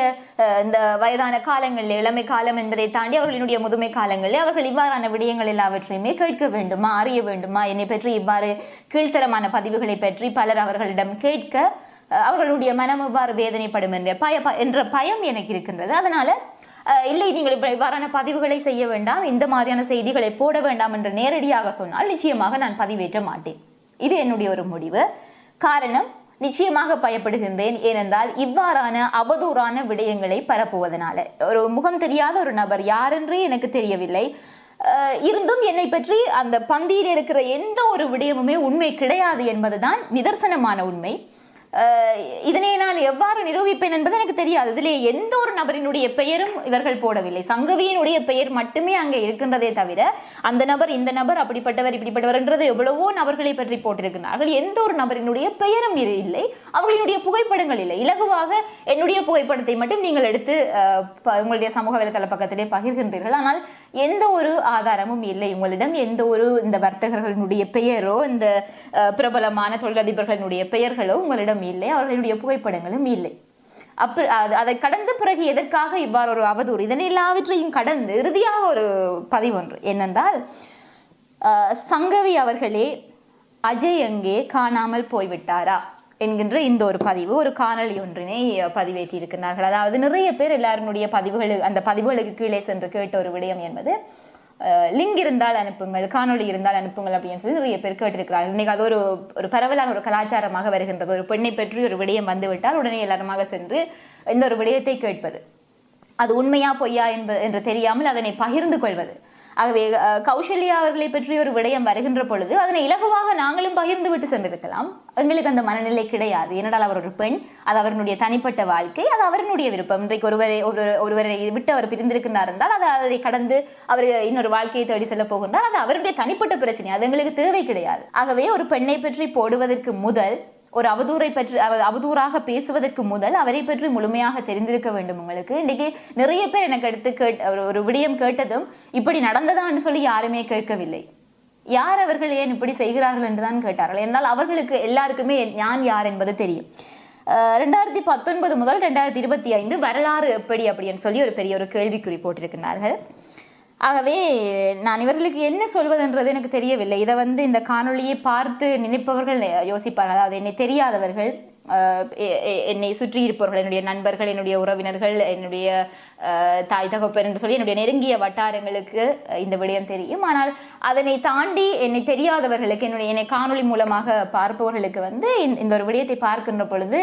இந்த வயதான காலங்களில், இளமை காலம் என்பதை தாண்டி அவர்களினுடைய முதுமை காலங்களில் அவர்கள் இவ்வாறான விடயங்கள் எல்லாவற்றையுமே கேட்க வேண்டுமா, அறிய வேண்டுமா? என்னை பற்றி இவ்வாறு கீழ்த்தரமான பதிவுகளை பற்றி பலர் அவர்களிடம் கேட்க அவர்களுடைய மனம் இவ்வாறு வேதனைப்படும் என்ற பயம் எனக்கு இருக்கின்றது. அதனால இல்லை நீங்கள் இவ்வாறான பதிவுகளை செய்ய வேண்டாம், இந்த மாதிரியான செய்திகளை போட வேண்டாம் என்று நேரடியாக சொன்னால் நிச்சயமாக நான் பதிவேற்ற மாட்டேன். இது என்னுடைய ஒரு முடிவு. காரணம், நிச்சயமாக பயப்படுகின்றேன். ஏனென்றால் இவ்வாறான அவதூறான விடயங்களை பரப்புவதனால ஒரு முகம் தெரியாத ஒரு நபர் யாரென்றே எனக்கு தெரியவில்லை, இருந்தும் என்னை பற்றி அந்த பந்தியில் இருக்கிற எந்த ஒரு விடயமுமே உண்மை கிடையாது என்பதுதான் நிதர்சனமான உண்மை. இதனை நான் எவ்வாறு நிரூபிப்பேன் என்பது எனக்கு தெரியாது. இதிலே எந்த ஒரு நபரினுடைய பெயரும் இவர்கள் போடவில்லை. சங்கவியினுடைய பெயர் மட்டுமே அங்கே இருக்கின்றதே தவிர அந்த நபர் இந்த நபர் அப்படிப்பட்டவர் இப்படிப்பட்டவர் என்றது எவ்வளவோ நபர்களை பற்றி போட்டிருக்கிறார்கள். எந்த ஒரு நபரினுடைய பெயரும் இல்லை, அவர்களுடைய புகைப்படங்கள் இல்லை. இலகுவாக என்னுடைய புகைப்படத்தை மட்டும் நீங்கள் எடுத்து உங்களுடைய சமூக வலைதள பக்கத்திலே பகிர்கின்றீர்கள். ஆனால் எந்த ஒரு ஆதாரமும் இல்லை உங்களிடம். எந்த ஒரு இந்த வர்த்தகர்களுடைய பெயரோ இந்த பிரபலமான தொழிலதிபர்களுடைய பெயர்களோ உங்களிடம் இல்லை, அவர்களுடைய புகைப்படங்களும் இல்லை. அதை கடந்த பிறகு எதற்காக இவ்வாறு ஒரு அவதூறு? இதனை எல்லாவற்றையும் கடந்து இறுதியாக ஒரு பதிவு ஒன்று என்னென்றால், சங்கவி அவர்களே அஜய் எங்கே காணாமல் போய்விட்டாரா என்கின்ற இந்த ஒரு பதிவு, ஒரு காணொலி ஒன்றினை பதிவேற்றி இருக்கிறார்கள். அதாவது நிறைய பேர் எல்லாருடைய அந்த பதிவுகளுக்கு கீழே சென்று கேட்ட ஒரு விடயம் என்பது, லிங்க் இருந்தால் அனுப்புங்கள், காணொலி இருந்தால் அனுப்புங்கள் அப்படின்னு சொல்லி நிறைய பேர் கேட்டிருக்கிறார்கள். இன்னைக்கு அது ஒரு பரவலான ஒரு கலாச்சாரமாக வருகின்றது. ஒரு பெண்ணை பற்றி ஒரு விடயம் வந்துவிட்டால் உடனே எல்லாருமாக சென்று இந்த ஒரு விடயத்தை கேட்பது, அது உண்மையா பொய்யா என்று தெரியாமல் அதனை பகிர்ந்து கொள்வது. ஆகவே கௌசல்யா அவர்களை பற்றி ஒரு விடயம் வருகின்ற பொழுது அதனை இலகுவாக நாங்களும் பகிர்ந்து விட்டு சென்றிருக்கலாம். எங்களுக்கு அந்த மனநிலை கிடையாது. ஏனென்றால் அவர் ஒரு பெண், அது அவருடைய தனிப்பட்ட வாழ்க்கை, அது அவருடைய விருப்பம். இன்றைக்கு ஒருவரை விட்டு அவர் பிரிந்திருக்கிறார் என்றால் அதை கடந்து அவர் இன்னொரு வாழ்க்கையை தேடி செல்ல போகின்றார், அது அவருடைய தனிப்பட்ட பிரச்சனை, அது எங்களுக்கு தேவை கிடையாது. ஆகவே ஒரு பெண்ணை பற்றி போடுவதற்கு முதல், ஒரு அவதூறாக பேசுவதற்கு முதல் அவரை பற்றி முழுமையாக தெரிந்திருக்க வேண்டும் உங்களுக்கு. இன்னைக்கு நிறைய பேர் எனக்கு எடுத்து ஒரு விடயம் கேட்டதும் இப்படி நடந்ததான்னு சொல்லி யாருமே கேட்கவில்லை. யார் அவர்கள் ஏன் இப்படி செய்கிறார்கள் என்றுதான் கேட்டார்கள். என்றால் அவர்களுக்கு எல்லாருக்குமே நான் யார் என்பது தெரியும். 2019 முதல் 2025 வரலாறு எப்படி அப்படின்னு சொல்லி ஒரு பெரிய ஒரு கேள்விக்குறி போட்டிருக்கிறார்கள். ஆகவே நான் இவர்களுக்கு என்ன சொல்வதென்றது எனக்கு தெரியவில்லை. இதை இந்த காணொலியை பார்த்து நினைப்பவர்கள் யோசிப்பார்கள். அதாவது என்னை தெரியாதவர்கள், என்னை சுற்றி இருப்பவர்கள், என்னுடைய நண்பர்கள், என்னுடைய உறவினர்கள், என்னுடைய தாய் தகப்பன் என்று சொல்லி என்னுடைய நெருங்கிய வட்டாரங்களுக்கு இந்த விடயம் தெரியும். ஆனால் அதனை தாண்டி என்னை தெரியாதவர்களுக்கு, என்னை காணொலி மூலமாக பார்ப்பவர்களுக்கு இந்த ஒரு விடயத்தை பார்க்கின்ற பொழுது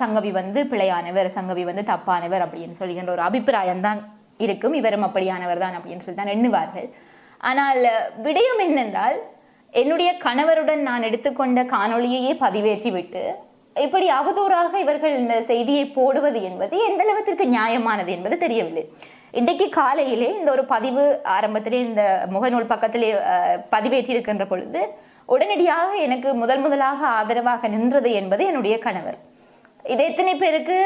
சங்கவி பிழையானவர், சங்கவி தப்பானவர் அப்படின்னு சொல்லுகின்ற ஒரு அபிப்பிராயம்தான் இருக்கும். இவரும் அப்படியானவர் தான் அப்படின்னு சொல்லி தான் எண்ணுவார்கள். ஆனால் விடயம் என்னென்றால், என்னுடைய கணவருடன் நான் எடுத்துக்கொண்ட காணொலியையே பதிவேற்றி விட்டு இப்படி அவதூறாக இவர்கள் இந்த செய்தியை போடுவது என்பது எந்த அளவிற்கு நியாயமானது என்பது தெரியவில்லை. இன்றைக்கு காலையிலே இந்த ஒரு பதிவு ஆரம்பத்திலே இந்த முகநூல் பக்கத்திலே பதிவேற்றி இருக்கின்ற பொழுது உடனடியாக எனக்கு முதலாக ஆதரவாக நின்றது என்பது என்னுடைய கணவர். இது எத்தனை பேருக்கு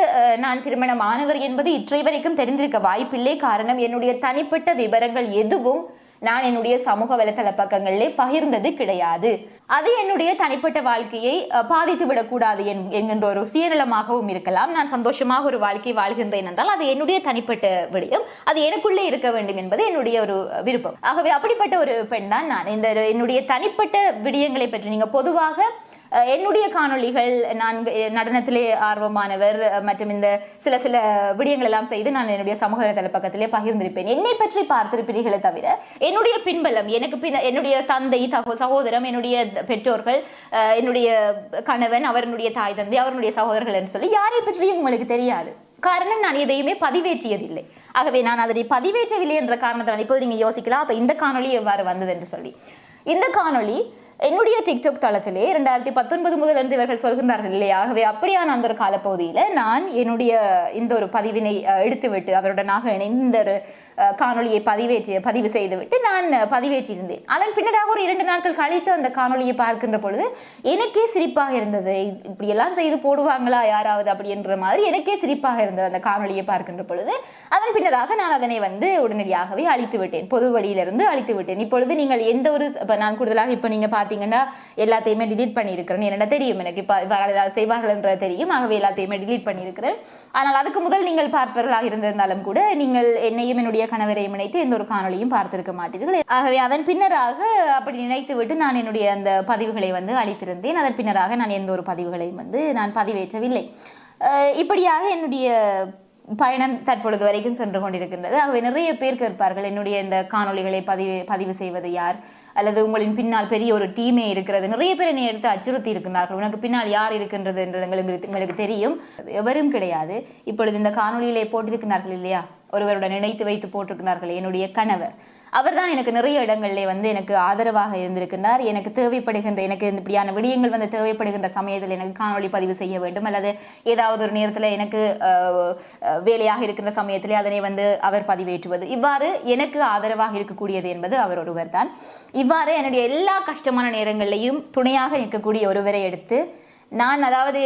நான் திருமணமானவர் என்பது இற்றை வரைக்கும் தெரிந்திருக்க வாய்ப்பில்லை. காரணம், என்னுடைய தனிப்பட்ட விவரங்கள் எதுவும் நான் என்னுடைய சமூக வலைத்தள பக்கங்களிலே பகிர்ந்தது கிடையாது. அது என்னுடைய தனிப்பட்ட வாழ்க்கையை பாதித்து விடக்கூடாது என்கின்ற ஒரு சுயநலமாகவும் இருக்கலாம். நான் சந்தோஷமாக ஒரு வாழ்க்கை வாழ்கின்றேன் என்றால் அது என்னுடைய தனிப்பட்ட விடயம், அது எனக்குள்ளே இருக்க வேண்டும் என்பது என்னுடைய ஒரு விருப்பம். ஆகவே அப்படிப்பட்ட ஒரு பெண் தான் நான். என்னுடைய தனிப்பட்ட விடயங்களை பற்றி நீங்க பொதுவாக என்னுடைய காணொளிகள், நான் நடனத்திலே ஆர்வமானவர் மற்றும் இந்த சில விடயங்கள் எல்லாம் செய்து நான் என்னுடைய சமூக வலைதள பக்கத்திலே பகிர்ந்திருப்பேன். என்னை பற்றி பார்த்திருப்பீர்களே தவிர என்னுடைய பின்பலம், என்னுடைய தந்தை சகோதரம், என்னுடைய பெற்றோர்கள், என்னுடைய கணவன், அவருடைய தாய் தந்தை, அவருடைய சகோதரர்கள் என்று சொல்லி யாரை பற்றியும் உங்களுக்கு தெரியாது. காரணம், நான் எதையுமே பதிவேற்றியதில்லை. ஆகவே நான் அதனை பதிவேற்றவில்லை என்ற காரணத்தினால் இப்போது நீங்க யோசிக்கலாம், அப்ப இந்த காணொலி எவ்வாறு வந்தது என்று சொல்லி. இந்த காணொலி என்னுடைய டிக்டாக் தளத்திலே 2019 முதல் என்று இவர்கள் சொல்கின்றார்கள் இல்லையா. ஆகவே அப்படியான அந்த ஒரு காலப்பகுதியில் நான் என்னுடைய இந்த ஒரு பதிவினை எடுத்துவிட்டு அவருடனாக இணைந்த ஒரு காணொலியை பதிவு செய்துவிட்டு நான் பதிவேற்றியிருந்தேன். அதன் பின்னராக ஒரு 2 நாட்கள் கழித்து அந்த காணொலியை பார்க்கின்ற பொழுது எனக்கே சிரிப்பாக இருந்தது. இப்படியெல்லாம் செய்து போடுவாங்களா யாராவது அப்படின்ற மாதிரி எனக்கே சிரிப்பாக இருந்தது அந்த காணொலியை பார்க்கின்ற பொழுது. அதன் பின்னராக நான் அதனை உடனடியாகவே அழித்து விட்டேன், பொது வழியிலிருந்து அழித்து விட்டேன். இப்பொழுது நீங்கள் எந்த ஒரு நான் கூடுதலாக இப்போ நீங்க பார்த்தீங்கன்னா எல்லாத்தையுமே டிலீட் பண்ணியிருக்கிறேன். என்னென்ன தெரியும் எனக்கு, இப்போ ஏதாவது செய்வார்கள் என்ற தெரியும். ஆகவே எல்லாத்தையுமே டிலீட் பண்ணியிருக்கிறேன். ஆனால் அதுக்கு முதல் நீங்கள் பார்ப்பவர்களாக இருந்திருந்தாலும் கூட நீங்கள் என்னையும் என்னுடைய கணவரையும் இணைத்து எந்த ஒரு காணொலியும் பார்த்திருக்க மாட்டீர்கள். ஆகவே அதன் பின்னராக அப்படி நினைத்து விட்டு நான் என்னுடைய அந்த பதிவுகளை அளித்திருந்தேன். அதன் பின்னராக நான் எந்த ஒரு பதிவுகளையும் நான் பதிவேற்றவில்லை. இப்படியாக என்னுடைய பயணம் தற்பொழுது வரைக்கும் சென்று கொண்டிருக்கின்றது. ஆகவே நிறைய பேர் கேட்பார்கள், என்னுடைய இந்த காணொளிகளை பதிவு செய்வது யார், அல்லது உங்களின் பின்னால் பெரிய ஒரு டீமே இருக்கிறது. நிறைய பேர் என்னை எடுத்து அச்சுறுத்தி இருக்கின்றார்கள், உனக்கு பின்னால் யார் இருக்கின்றது என்று எங்களுக்கு தெரியும். எவரும் கிடையாது. இப்பொழுது இந்த காணொளியிலே போட்டிருக்கிறார்கள் இல்லையா, ஒருவருடன் இணைத்து வைத்து போட்டிருக்கிறார்கள், என்னுடைய கணவர். அவர்தான் எனக்கு நிறைய இடங்களிலே வந்து எனக்கு ஆதரவாக இருந்திருக்கின்றார். எனக்கு தேவைப்படுகின்ற, எனக்கு இப்படியான விடயங்கள் வந்து தேவைப்படுகின்ற சமயத்தில் எனக்கு காணொளி பதிவு செய்ய வேண்டும், அல்லது ஏதாவது ஒரு நேரத்தில் எனக்கு வேலையாக இருக்கின்ற சமயத்திலே அதனை வந்து அவர் பதிவேற்றுவது, இவ்வாறு எனக்கு ஆதரவாக இருக்கக்கூடியது என்பது அவர் ஒருவர் தான். இவ்வாறு என்னுடைய எல்லா கஷ்டமான நேரங்களிலையும் துணையாக நிற்கக்கூடிய ஒருவரை எடுத்து நான், அதாவது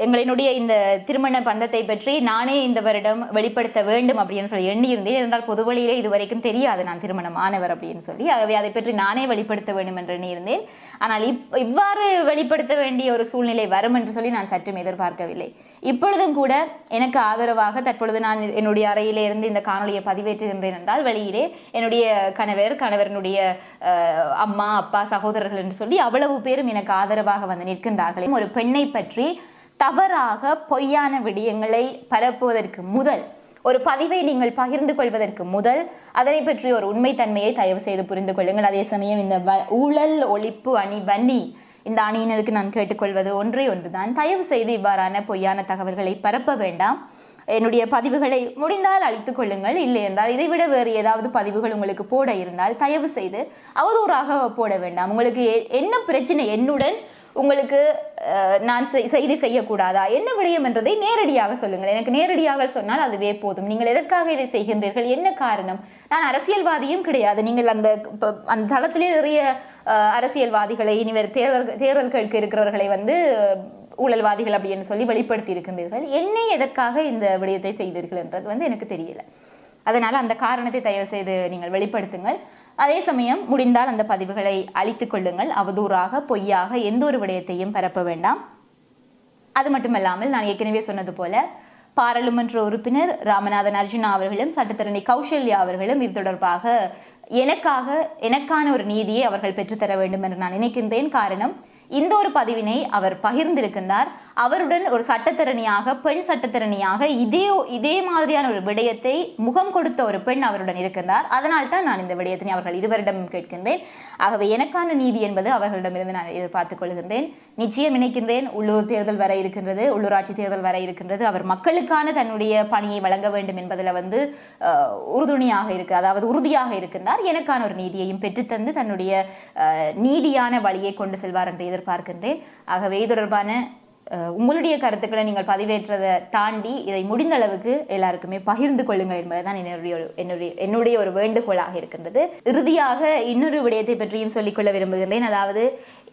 எங்களினுடைய இந்த திருமண பந்தத்தை பற்றி நானே இந்த வருடம் வெளிப்படுத்த வேண்டும் அப்படின்னு சொல்லி எண்ணியிருந்தேன். என்றால் பொது வழியிலே இதுவரைக்கும் தெரியாது நான் திருமணம் ஆனவர் அப்படின்னு சொல்லி. ஆகவே அதை பற்றி நானே வெளிப்படுத்த வேண்டும் என்று எண்ணியிருந்தேன். ஆனால் இவ்வாறு வெளிப்படுத்த வேண்டிய ஒரு சூழ்நிலை வரும் என்று சொல்லி நான் சற்றும் எதிர்பார்க்கவில்லை. இப்பொழுதும் கூட எனக்கு ஆதரவாக தற்பொழுது நான் என்னுடைய அறையிலே இருந்து இந்த காணொலியை பதிவேற்றுகின்றேன் என்றால், வெளியிலே என்னுடைய கணவரினுடைய அம்மா, அப்பா, சகோதரர்கள் என்று சொல்லி அவ்வளவு பேரும் எனக்கு ஆதரவாக வந்து நிற்கின்றார்கள். ஒரு பெண்ணை பற்றி தவறாக பொய்யான விடயங்களை பரப்புவதற்கு முதல், ஒரு பதிவை நீங்கள் பகிர்ந்து கொள்வதற்கு முதல், அதனை பற்றி ஒரு உண்மைத்தன்மையை தயவு செய்து புரிந்து கொள்ளுங்கள். அதே சமயம் இந்த ஊழல் ஒழிப்பு அணி வன்னி, இந்த அணியினருக்கு நான் கேட்டுக்கொள்வது ஒன்றே ஒன்றுதான், தயவு செய்து இவ்வாறான பொய்யான தகவல்களை பரப்ப வேண்டாம். என்னுடைய பதிவுகளை முடிந்தால் அழித்துக் கொள்ளுங்கள். இல்லை என்றால் இதைவிட வேறு ஏதாவது பதிவுகள் உங்களுக்கு போட இருந்தால் தயவு செய்து அவதூறாக போட வேண்டாம். உங்களுக்கு என்ன பிரச்சனை என்னுடன், உங்களுக்கு நான் செய்தி செய்யக்கூடாதா, என்ன விடயம் என்றதை நேரடியாக சொல்லுங்கள். எனக்கு நேரடியாக சொன்னால் அதுவே போதும். நீங்கள் எதற்காக இதை செய்கின்றீர்கள், என்ன காரணம்? நான் அரசியல்வாதியும் கிடையாது. நீங்கள் அந்த தளத்திலே நிறைய அரசியல்வாதிகளை, இனிவர் தேர்தல்களுக்கு இருக்கிறவர்களை வந்து ஊழல்வாதிகள் அப்படின்னு சொல்லி வெளிப்படுத்தி இருக்கின்றீர்கள். என்னை எதற்காக இந்த விடயத்தை செய்தீர்கள் என்றது வந்து எனக்கு தெரியல. அதனால் அந்த காரணத்தை தயவு செய்து நீங்கள் வெளிப்படுத்துங்கள். அதே சமயம் முடிந்தால் அந்த பதிவுகளை அழித்துக் கொள்ளுங்கள். அவதூறாக, பொய்யாக எந்த ஒரு விடயத்தையும் பரப்ப வேண்டாம். அது மட்டுமல்லாமல் நான் ஏற்கனவே சொன்னது போல பாராளுமன்ற உறுப்பினர் ராமநாதன் அர்ஜுனா அவர்களும் சட்டத்தரணி கௌசல்யா அவர்களும் இது தொடர்பாக எனக்கான ஒரு நீதியை அவர்கள் பெற்றுத்தர வேண்டும் என்று நான் நினைக்கின்றேன். காரணம், இந்த ஒரு பதிவினை அவர் பகிர்ந்திருக்கின்றார். அவருடன் ஒரு சட்டத்தரணியாக, பெண் சட்டத்தரணியாக இதே மாதிரியான ஒரு விடயத்தை முகம் கொடுத்த ஒரு பெண் அவருடன் இருக்கின்றார். அதனால் தான் நான் இந்த விடயத்தினை அவர்கள் இருவரிடம் கேட்கின்றேன். ஆகவே எனக்கான நீதி என்பது அவர்களிடமிருந்து நான் எதிர்பார்த்துக் கொள்கின்றேன். நிச்சயம் நினைக்கின்றேன், உள்ளூர் தேர்தல் வர இருக்கின்றது, உள்ளூராட்சி தேர்தல் வர இருக்கின்றது. அவர் மக்களுக்கான தன்னுடைய பணியை வழங்க வேண்டும் என்பதில் வந்து உறுதியாக இருக்கின்றார். எனக்கான ஒரு நீதியையும் பெற்றுத்தந்து தன்னுடைய நீதியான வழியை கொண்டு செல்வார் என்று எதிர்பார்க்கின்றேன். ஆகவே இது தொடர்பான உங்களுடைய கருத்துக்களை நீங்கள் பதிவேற்றதை தாண்டி இதை முடிந்த அளவுக்கு எல்லாருக்குமே பகிர்ந்து கொள்ளுங்கள் என்பதுதான் என்னுடைய ஒரு வேண்டுகோளாக இருக்கின்றது. இறுதியாக இன்னொரு விடயத்தை பற்றியும் சொல்லிக்கொள்ள விரும்புகின்றேன். அதாவது,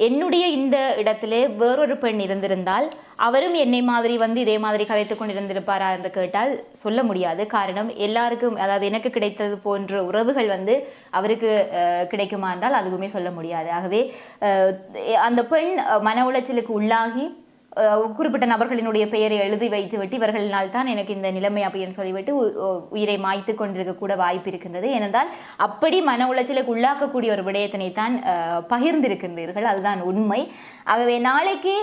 என்னுடைய இந்த இடத்திலே வேறொரு பெண் இருந்திருந்தால் அவரும் என்னை மாதிரி வந்து இதே மாதிரி கதைத்துக் கொண்டிருந்திருப்பாரா என்று கேட்டால் சொல்ல முடியாது. காரணம், எல்லாருக்கும், அதாவது எனக்கு கிடைத்தது போன்ற உறவுகள் வந்து அவருக்கு கிடைக்குமா என்றால் அதுவுமே சொல்ல முடியாது. ஆகவே அந்த பெண் மன உளைச்சலுக்கு உள்ளாகி குறிப்பிட்ட நபர்களினுடைய பெயரை எழுதி வைத்துவிட்டு இவர்களினால் தான் எனக்கு இந்த நிலைமை அப்படின்னு சொல்லிவிட்டு உயிரை மாய்த்து கொண்டிருக்க கூட வாய்ப்பு இருக்கின்றது. ஏனென்றால் அப்படி மன உளைச்சலுக்கு உள்ளாக்கக்கூடிய ஒரு விடயத்தினை தான் பகிர்ந்திருக்கின்றீர்கள், அதுதான் உண்மை. ஆகவே நாளைக்கு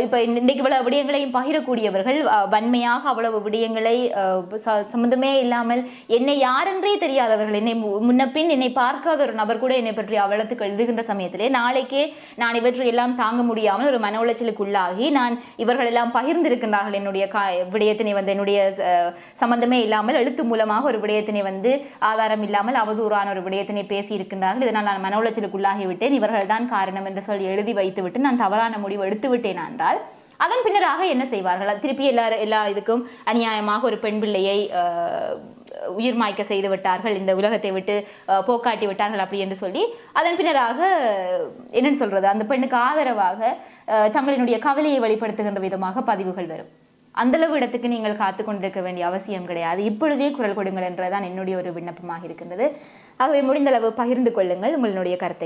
இப்போ இன்றைக்கு இவ்வளவு விடயங்களையும் பகிரக்கூடியவர்கள் வன்மையாக அவ்வளவு விடயங்களை சம்பந்தமே இல்லாமல், என்னை யாரென்றே தெரியாதவர்கள், என்னை முன்னப்பின் என்னை பார்க்காத ஒரு நபர் கூட என்னை பற்றி அவலத்துக்கு எழுதுகின்ற சமயத்திலே நாளைக்கே நான் இவற்றை எல்லாம் தாங்க முடியாமல் ஒரு மன உளைச்சலுக்கு உள்ளாகி நான் இவர்கள் எல்லாம் பகிர்ந்திருக்கின்றார்கள் என்னுடைய விடயத்தினை வந்து என்னுடைய சம்பந்தமே இல்லாமல் எழுத்து மூலமாக ஒரு விடயத்தினை வந்து ஆதாரம் இல்லாமல் அவதூறான ஒரு விடயத்தினை பேசி இருக்கின்றார்கள். இதனால் நான் மன உளைச்சலுக்கு உள்ளாகிவிட்டேன், இவர்கள் தான் காரணம் என்று சொல்லி எழுதி வைத்துவிட்டு நான் தவறான முடிவு எடுத்து விட்டேன் என்றால் அதன் பின்னராக என்ன செய்வார்கள்? திருப்பி எல்லா இதுக்கும் அநியாயமாக ஒரு பெண் பிள்ளையை உயிர் மாய்க்க செய்து விட்டார்கள், இந்த உலகத்தை விட்டு போக்காட்டி விட்டார்கள் அப்படி என்று சொல்லி அதன் பின்னராக என்னன்னு சொல்றது, அந்த பெண்ணுக்கு ஆதரவாக தங்களினுடைய கவலையை வெளிப்படுத்துகின்ற விதமாக பதிவுகள் வரும். அந்தளவு இடத்துக்கு நீங்கள் காத்து கொண்டிருக்க வேண்டிய அவசியம் கிடையாது. இப்பொழுதே குரல் கொடுங்கள் என்றதான் என்னுடைய ஒரு விண்ணப்பமாக இருக்கின்றது. ஆகவே முடிந்தளவு பகிர்ந்து கொள்ளுங்கள் உங்களுடைய கருத்தை.